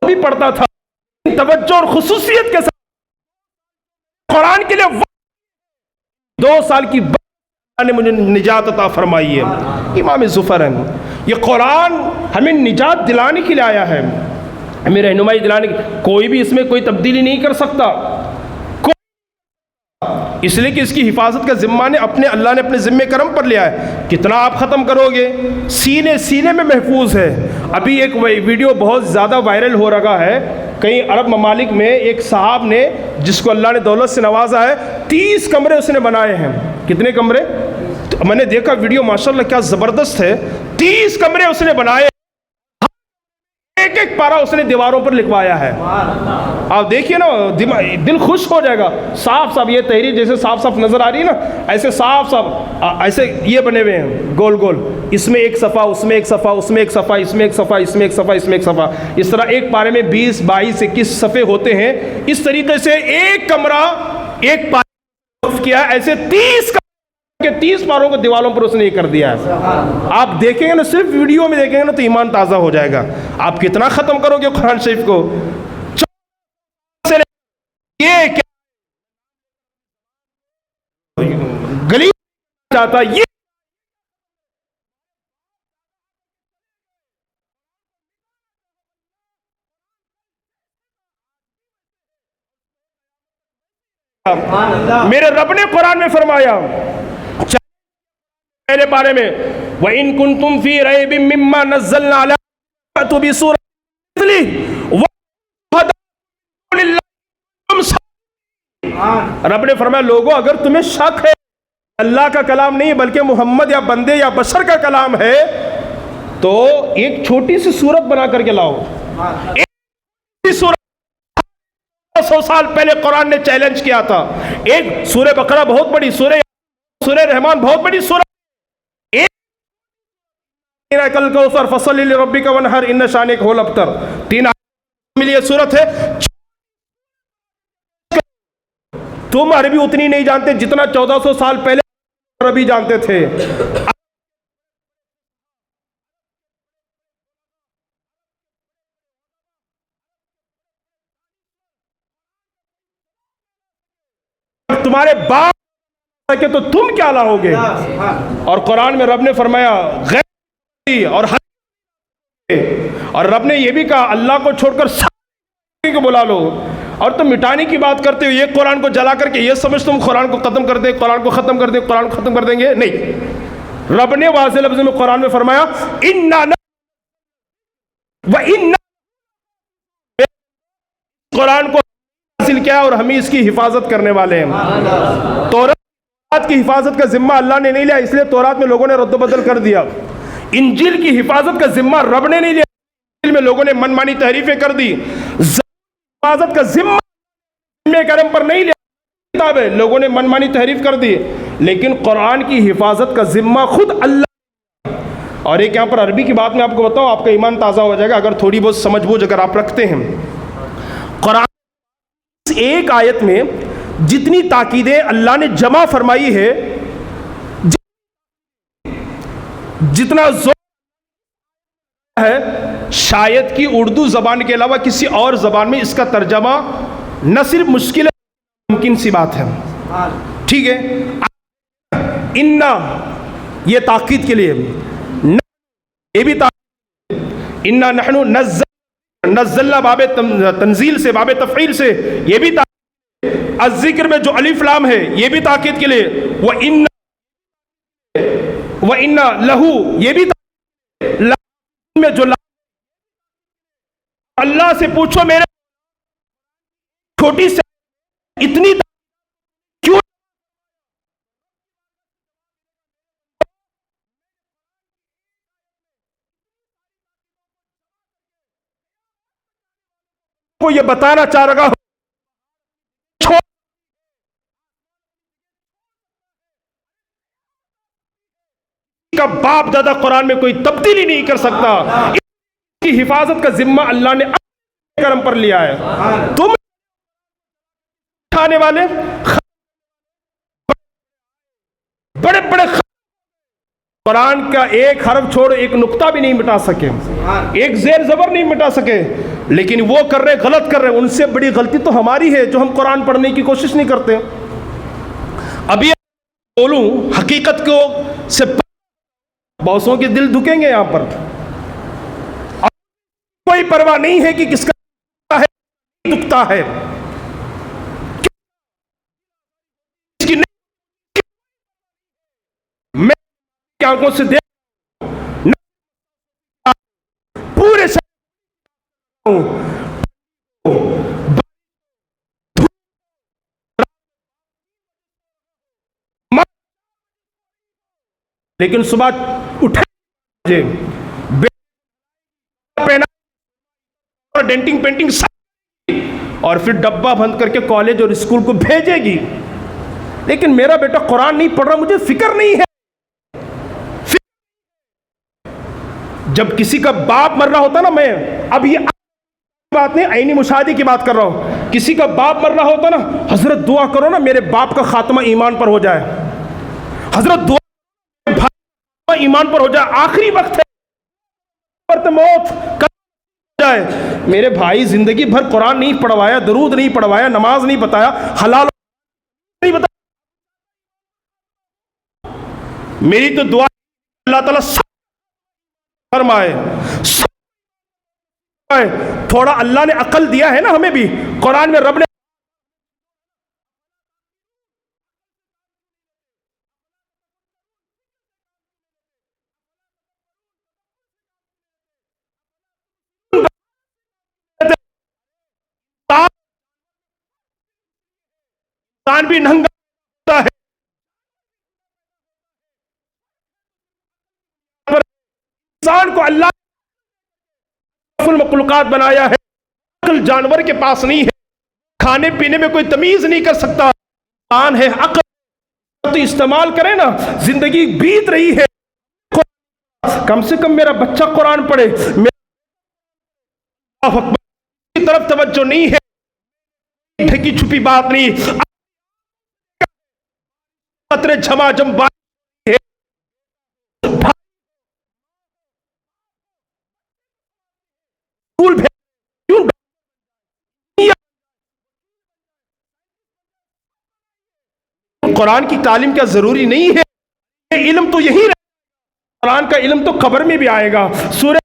Speaker 1: بھی پڑھتا تھا توجہ اور خصوصیت کے ساتھ قرآن کے لیے. 2 سال کی نے مجھے نجات عطا فرمائی ہے. امام ظفر ہے. یہ قرآن ہمیں نجات دلانے کے لیے آیا ہے, ہمیں رہنمائی دلانے کی. کوئی بھی اس میں کوئی تبدیلی نہیں کر سکتا, اس لیے کہ اس کی حفاظت کا ذمہ نے اپنے اللہ نے اپنے ذمہ کرم پر لیا ہے. کتنا آپ ختم کرو گے, سینے میں محفوظ ہے. ابھی ایک ویڈیو بہت زیادہ وائرل ہو رہا ہے کئی عرب ممالک میں. ایک صاحب نے جس کو اللہ نے دولت سے نوازا ہے 30 کمرے اس نے بنائے ہیں. کتنے کمرے؟ میں نے دیکھا ویڈیو, ماشاءاللہ کیا زبردست ہے. 30 کمرے اس نے بنائے, ایک ایک پارا اس نے دیواروں پر لکھوایا ہے. آپ دیکھیے نا, دل خوش ہو جائے گا. صاف صاف یہ تحریر جیسے صاف صاف نظر آ رہی ہے نا, ایسے صاف صاف ایسے یہ بنے ہوئے ہیں گول گول. اس میں ایک صفحہ, اس میں ایک صفحہ, اس میں ایک صفحہ, اس میں ایک صفحہ, اس میں ایک صفحہ, اس میں ایک صفحہ. اس طرح ایک پارے میں 20 22 21 صفحے ہوتے ہیں. اس طریقے سے ایک کمرہ ایک پارے کیا, ایسے 30 پاروں کو دیواروں پر اس نے یہ کر دیا ہے. آپ دیکھیں گے نا, صرف ویڈیو میں دیکھیں گے نا تو ایمان تازہ ہو جائے گا. آپ کتنا ختم کرو گے قرآن شریف کو؟ یہ کیا گلی چاہتا یہ میرے رب نے قرآن میں فرمایا میرے بارے میں, وَإِن كُنتُمْ فِي رَيْبٍ مِّمَّا نَزَّلْنَا عَلَىٰ فَأْتُوا بِسُورَةٍ مِّثْلِهِ وَادْعُوا لِلَّهِ. رب نے فرمایا لوگوں اگر تمہیں شک ہے اللہ کا کلام نہیں بلکہ محمد یا بندے یا بشر کا کلام ہے تو ایک چھوٹی سی سورت بنا کر کے لاؤ. ایک سورت 100 سال پہلے قرآن نے چیلنج کیا تھا. ایک سورہ بقرہ بہت بڑی, سورہ رحمان بہت بڑی سورہ, کل کوثر فصل لربک وانحر ان شانک هو الابتر. 3 ملی یہ سورت ہے. تم عربی اتنی نہیں جانتے جتنا 1400 سال پہلے عربی جانتے تھے. تمہارے باپ کہ تو تم کیا لاؤ گے. اور قرآن میں رب نے فرمایا غیر اور رب نے یہ بھی کہا اللہ کو چھوڑ کر سارے کو بلا لو. اور تم مٹانے کی بات کرتے ہو, یہ قرآن کو جلا کر کے یہ سمجھ تم قرآن کو ختم کر دیں, قرآن کو ختم کر دیں, قرآن کو ختم کر دیں گے. نہیں, رب نے واضح لفظ میں قرآن میں فرمایا قرآن کو حاصل کیا اور ہم اس کی حفاظت کرنے والے ہیں. تورات کی حفاظت کا ذمہ اللہ نے نہیں لیا, اس لیے تورات میں لوگوں نے رد و بدل کر دیا. انجیل کی حفاظت کا ذمہ رب نے نہیں لیا, انجیل میں لوگوں نے من مانی تحریفیں کر دی. حفاظت کا ذمہ کرم پر نہیں لیا, کتاب ہے، لوگوں نے من مانی تحریف کر دی، لیکن قرآن کی حفاظت کا ذمہ خود اللہ۔ اور ایک یہاں پر عربی کی بات میں آپ کو بتاؤں، آپ کا ایمان تازہ ہو جائے گا اگر تھوڑی بہت سمجھ بوجھ اگر آپ رکھتے ہیں۔ قرآن ایک آیت میں جتنی تاکیدیں اللہ نے جمع فرمائی ہے، جتنا زور ہے، شاید کی اردو زبان کے علاوہ کسی اور زبان میں اس کا ترجمہ نہ صرف مشکل ہے، ممکن سی بات ہے۔ ٹھیک ہے، انا یہ تاکید کے لیے، یہ بھی تاکید، انا نحنو نزلنا باب تنزیل سے، باب تفعیل سے، یہ بھی تاکید، الذکر میں جو الف لام ہے یہ بھی تاکید کے لیے، وَإِنَّا لَهُ یہ بھی تاکید میں جو اللہ سے پوچھو میرے چھوٹی سے اتنی کیوں کو یہ بتانا چاہ رہا ہوں کا باپ دادا قرآن میں کوئی تبدیلی نہیں کر سکتا، اس کی حفاظت کا ذمہ اللہ نے اپنے کرم پر لیا ہے۔ تم کھانے والے بڑے بڑے قرآن کا ایک حرف چھوڑ ایک نقطہ بھی نہیں مٹا سکے، ایک زیر زبر نہیں مٹا سکے، لیکن وہ کر رہے غلط کر رہے۔ ان سے بڑی غلطی تو ہماری ہے جو ہم قرآن پڑھنے کی کوشش نہیں کرتے۔ ابھی بولوں حقیقت کو سے بہتوں کے دل دھکیں گے یہاں پر، کوئی پرواہ نہیں ہے کہ کس کا ہے دکھتا ہے، میں آنکھوں سے دیکھ پورے لیکن صبح اٹھے ڈینٹنگ پینٹنگ اور پھر ڈبہ بند کر کے کالج اور اسکول کو بھیجے گی، لیکن میرا بیٹا قرآن نہیں پڑھ رہا، مجھے فکر نہیں ہے۔ جب کسی کا باپ مر رہا ہوتا نا، میں اب یہ بات نہیں عینی مشاہدے کی بات کر رہا ہوں، کسی کا باپ مر رہا ہوتا نا، حضرت دعا کرو نا میرے باپ کا خاتمہ ایمان پر ہو جائے، حضرت دعا ایمان پر ہو جائے، آخری وقت ہے، موت جائے۔ میرے بھائی زندگی بھر قرآن نہیں پڑھوایا، درود نہیں پڑھوایا، نماز نہیں بتایا، حلال نہیں بتایا، میری تو دعا اللہ تعالیٰ فرمائے۔ تھوڑا اللہ نے عقل دیا ہے نا ہمیں بھی، قرآن میں رب نے انسان بھی ننگا ہوتا ہے، انسان کو اللہ مخلوقات بنایا ہے، عقل جانور کے پاس نہیں ہے، کھانے پینے میں کوئی تمیز نہیں کر سکتا، انسان ہے، عقل تو استعمال کرے نا، زندگی بیت رہی ہے، کم سے کم میرا بچہ قرآن پڑھے، کی طرف توجہ نہیں ہے، ڈھکی چھپی بات نہیں، قطرے جھما جم بات ہے، قرآن کی تعلیم کیا ضروری نہیں ہے؟ علم تو یہی رہے، قرآن کا علم تو قبر میں بھی آئے گا۔ سورہ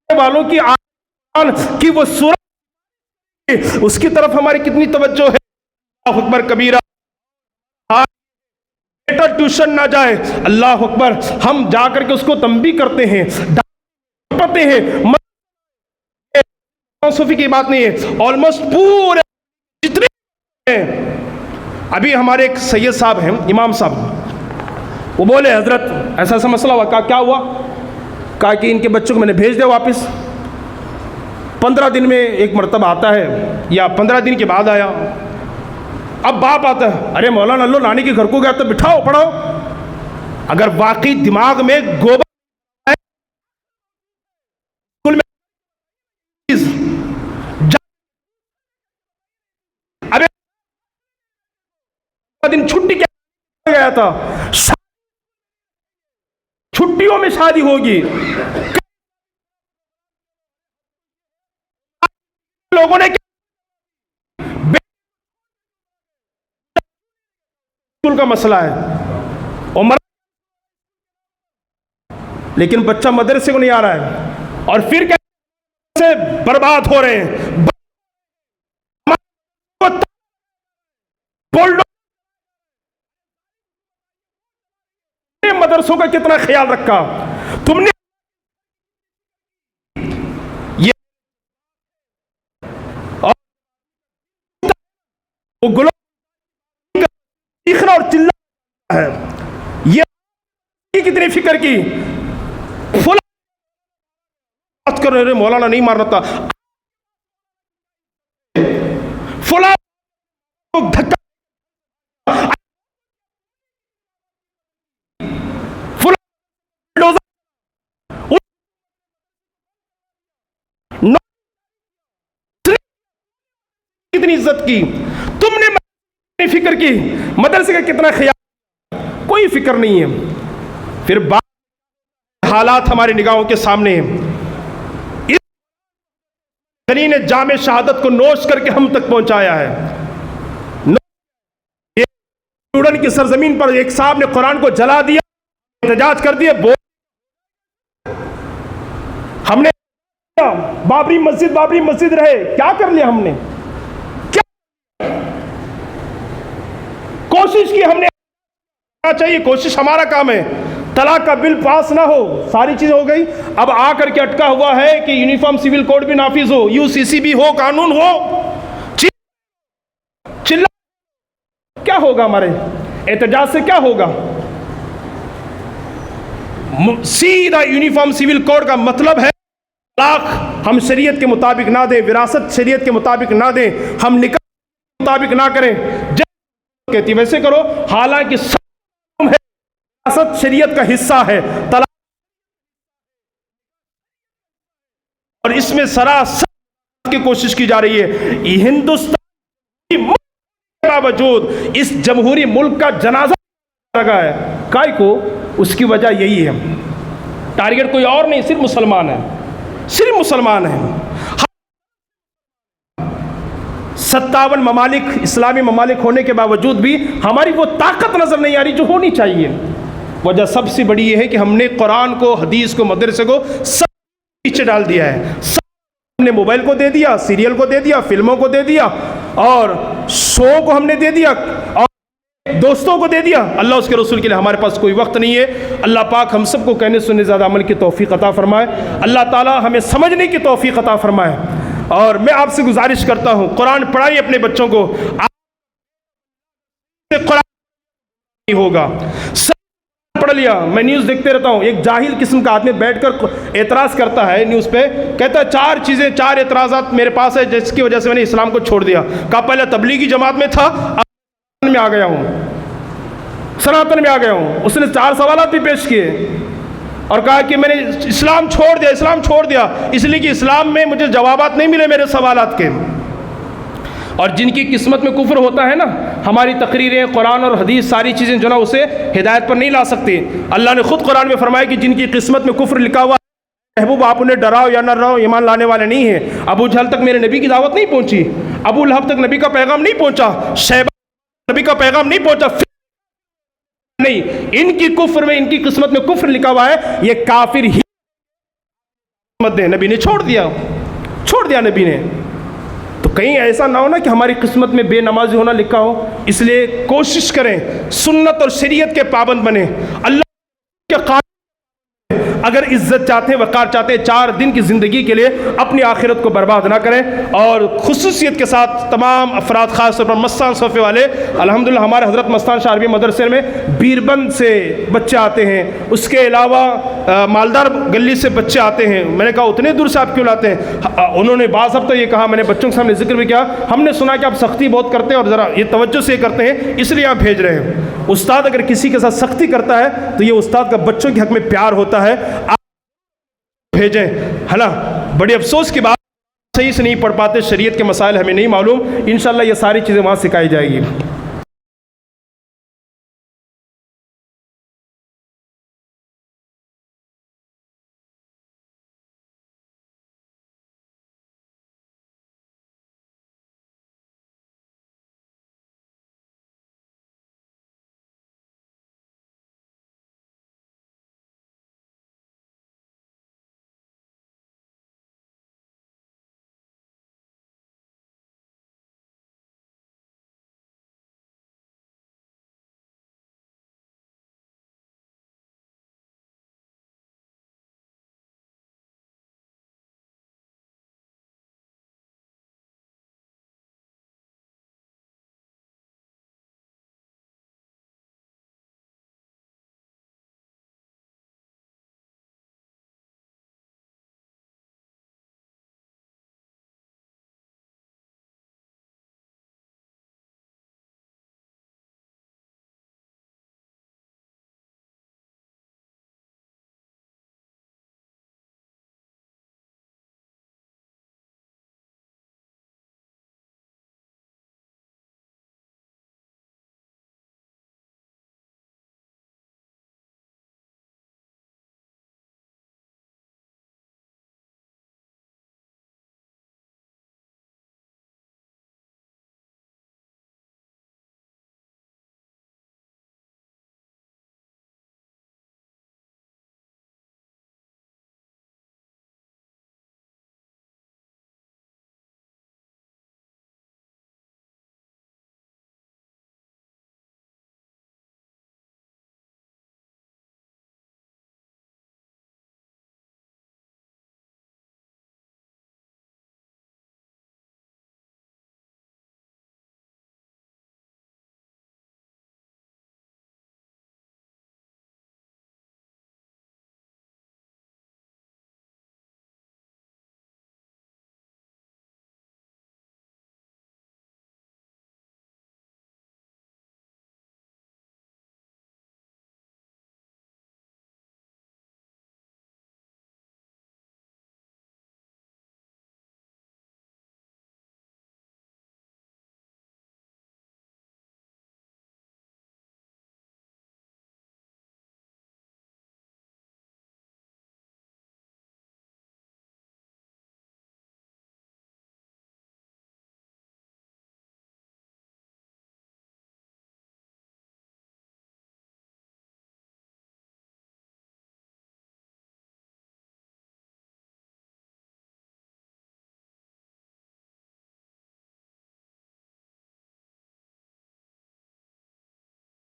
Speaker 1: والوں کی آن کی وہ سورہ، اس کی طرف ہماری کتنی توجہ ہے؟ اللہ اکبر کبیرہ، بیٹا ٹیوشن نہ جائے، اللہ اکبر، ہم جا کر کے اس کو تنبیہ کرتے ہیں، پڑھتے ہیں، صوفی کی بات نہیں ہے، آلموسٹ پورے جتنے ہیں۔ ابھی ہمارے ایک سید صاحب ہیں، امام صاحب، وہ بولے حضرت ایسا ایسا مسئلہ ہوا۔ کہا کیا ہوا؟ کہا کہ ان کے بچوں کو میں نے بھیج دیا واپس، 15 دن میں ایک مرتبہ آتا ہے یا 15 دن کے بعد آیا،
Speaker 2: اب باپ آتا ہے، ارے مولانا لو نانی کے گھر کو گیا تو بٹھاؤ پڑھاؤ. اگر واقعی دماغ میں گوبر ہے اسکول میں ابے دن چھٹی کیا گیا تھا، چھٹیوں میں شادی ہوگی. لوگوں نے اسکول کا مسئلہ ہے عمر، لیکن بچہ مدرسے کو نہیں آ رہا ہے اور پھر کیسے برباد ہو رہے ہیں. مدرسوں کا کتنا خیال رکھا تم نے. چیخنا اور چلانا ہے، یہ کتنی فکر کی بات کر رہے مولانا نہیں مارنا تھا، فلاں دھکا کتنی عزت کی تم نے، فکر کی مدرسے کا کتنا خیال، کوئی فکر نہیں ہے. پھر حالات ہماری نگاہوں کے سامنے ہیں. اس غنی نے جام شہادت کو نوش کر کے ہم تک پہنچایا ہے. جوڑن کی سرزمین پر ایک صاحب نے قرآن کو جلا دیا، احتجاج کر دیا. ہم نے بابری مسجد رہے، کیا کر لیا ہم نے؟ کوشش کی ہم نے، چاہیے کوشش ہمارا کام ہے. طلاق کا بل پاس نہ ہو، ساری چیزیں ہو گئی. اب آ کر کے اٹکا ہوا ہے کہ یونیفارم سول کوڈ بھی نافذ ہو، UCC بھی ہو، قانون ہو. چلا کیا ہوگا؟ ہمارے احتجاج سے کیا ہوگا؟ سیدھا یونیفارم سول کوڈ کا مطلب ہے طلاق ہم شریعت کے مطابق نہ دیں، وراثت شریعت کے مطابق نہ دیں، ہم نکاح کے مطابق نہ کریں. کہتی ویسے کرو، حالانکہ وراثت شریعت کا حصہ ہے طلاق، اور اس میں سراسر کی کوشش کی جا رہی ہے. ہندوستان کے باوجود اس جمہوری ملک کا جنازہ لگا ہے. کائی کو؟ اس کی وجہ یہی ہے، ٹارگٹ کوئی اور نہیں، صرف مسلمان ہے، صرف مسلمان ہے. 57 ممالک اسلامی ممالک ہونے کے باوجود بھی ہماری وہ طاقت نظر نہیں آ رہی جو ہونی چاہیے. وجہ سب سے بڑی یہ ہے کہ ہم نے قرآن کو، حدیث کو، مدرسے کو سب پیچھے ڈال دیا ہے. ہم نے موبائل کو دے دیا، سیریل کو دے دیا، فلموں کو دے دیا، اور شو کو ہم نے دے دیا، اور دوستوں کو دے دیا. اللہ اس کے رسول کے لیے ہمارے پاس کوئی وقت نہیں ہے. اللہ پاک ہم سب کو کہنے سننے زیادہ عمل کی توفیق عطا فرمائے. اللہ تعالی ہمیں سمجھنے کی توفیق عطا فرمائے. اور میں آپ سے گزارش کرتا ہوں، قرآن پڑھائیے اپنے بچوں کو. قرآن نہیں ہوگا، پڑھ لیا. میں نیوز دیکھتے رہتا ہوں، ایک جاہل قسم کا آدمی بیٹھ کر اعتراض کرتا ہے نیوز پہ، کہتا ہے 4 چیزیں، 4 اعتراضات میرے پاس ہے جس کی وجہ سے میں نے اسلام کو چھوڑ دیا. کہا پہلے تبلیغی جماعت میں تھا، اب میں آ گیا ہوں، سناتن میں آ گیا ہوں. اس نے 4 سوالات بھی پیش کیے اور کہا کہ میں نے اسلام چھوڑ دیا اس لیے کہ اسلام میں مجھے جوابات نہیں ملے میرے سوالات کے. اور جن کی قسمت میں کفر ہوتا ہے نا، ہماری تقریریں، قرآن اور حدیث، ساری چیزیں جو نا اسے ہدایت پر نہیں لا سکتی. اللہ نے خود قرآن میں فرمایا کہ جن کی قسمت میں کفر لکھا ہوا محبوب آپ انہیں ڈراؤ یا نہ ڈراؤ، ایمان لانے والے نہیں ہیں. ابو جہل تک میرے نبی کی دعوت نہیں پہنچی، ابو لہب تک نبی کا پیغام نہیں پہنچا، شیبہ نبی کا پیغام نہیں پہنچا. نہیں، ان کی کفر میں، ان کی قسمت میں کفر لکھا ہوا ہے، یہ کافر ہی مت دے. نبی نے چھوڑ دیا نبی نے. تو کہیں ایسا نہ ہو نا کہ ہماری قسمت میں بے نمازی ہونا لکھا ہو. اس لیے کوشش کریں سنت اور شریعت کے پابند بنیں. اللہ کے قانون اگر عزت چاہتے ہیں، وقار چاہتے ہیں، 4 دن کی زندگی کے لیے اپنی آخرت کو برباد نہ کریں. اور خصوصیت کے ساتھ تمام افراد، خاص طور پر مستان صوفے والے، الحمدللہ ہمارے حضرت مستان شاہ عربی مدرسے میں بیربند سے بچے آتے ہیں، اس کے علاوہ مالدار گلی سے بچے آتے ہیں. میں نے کہا اتنے دور سے آپ کیوں لاتے ہیں؟ انہوں نے بعض اب تو یہ کہا، میں نے بچوں کے سامنے ذکر بھی کیا، ہم نے سنا کہ آپ سختی بہت کرتے ہیں اور ذرا یہ توجہ سے کرتے ہیں، اس لیے آپ بھیج رہے ہیں. استاد اگر کسی کے ساتھ سختی کرتا ہے تو یہ استاد کا بچوں کے حق میں پیار ہوتا ہے. آپ بھیجیں. ہے بڑی افسوس کی بات، صحیح سے نہیں پڑھ پاتے، شریعت کے مسائل ہمیں نہیں معلوم. انشاءاللہ یہ ساری چیزیں وہاں سکھائی جائے گی.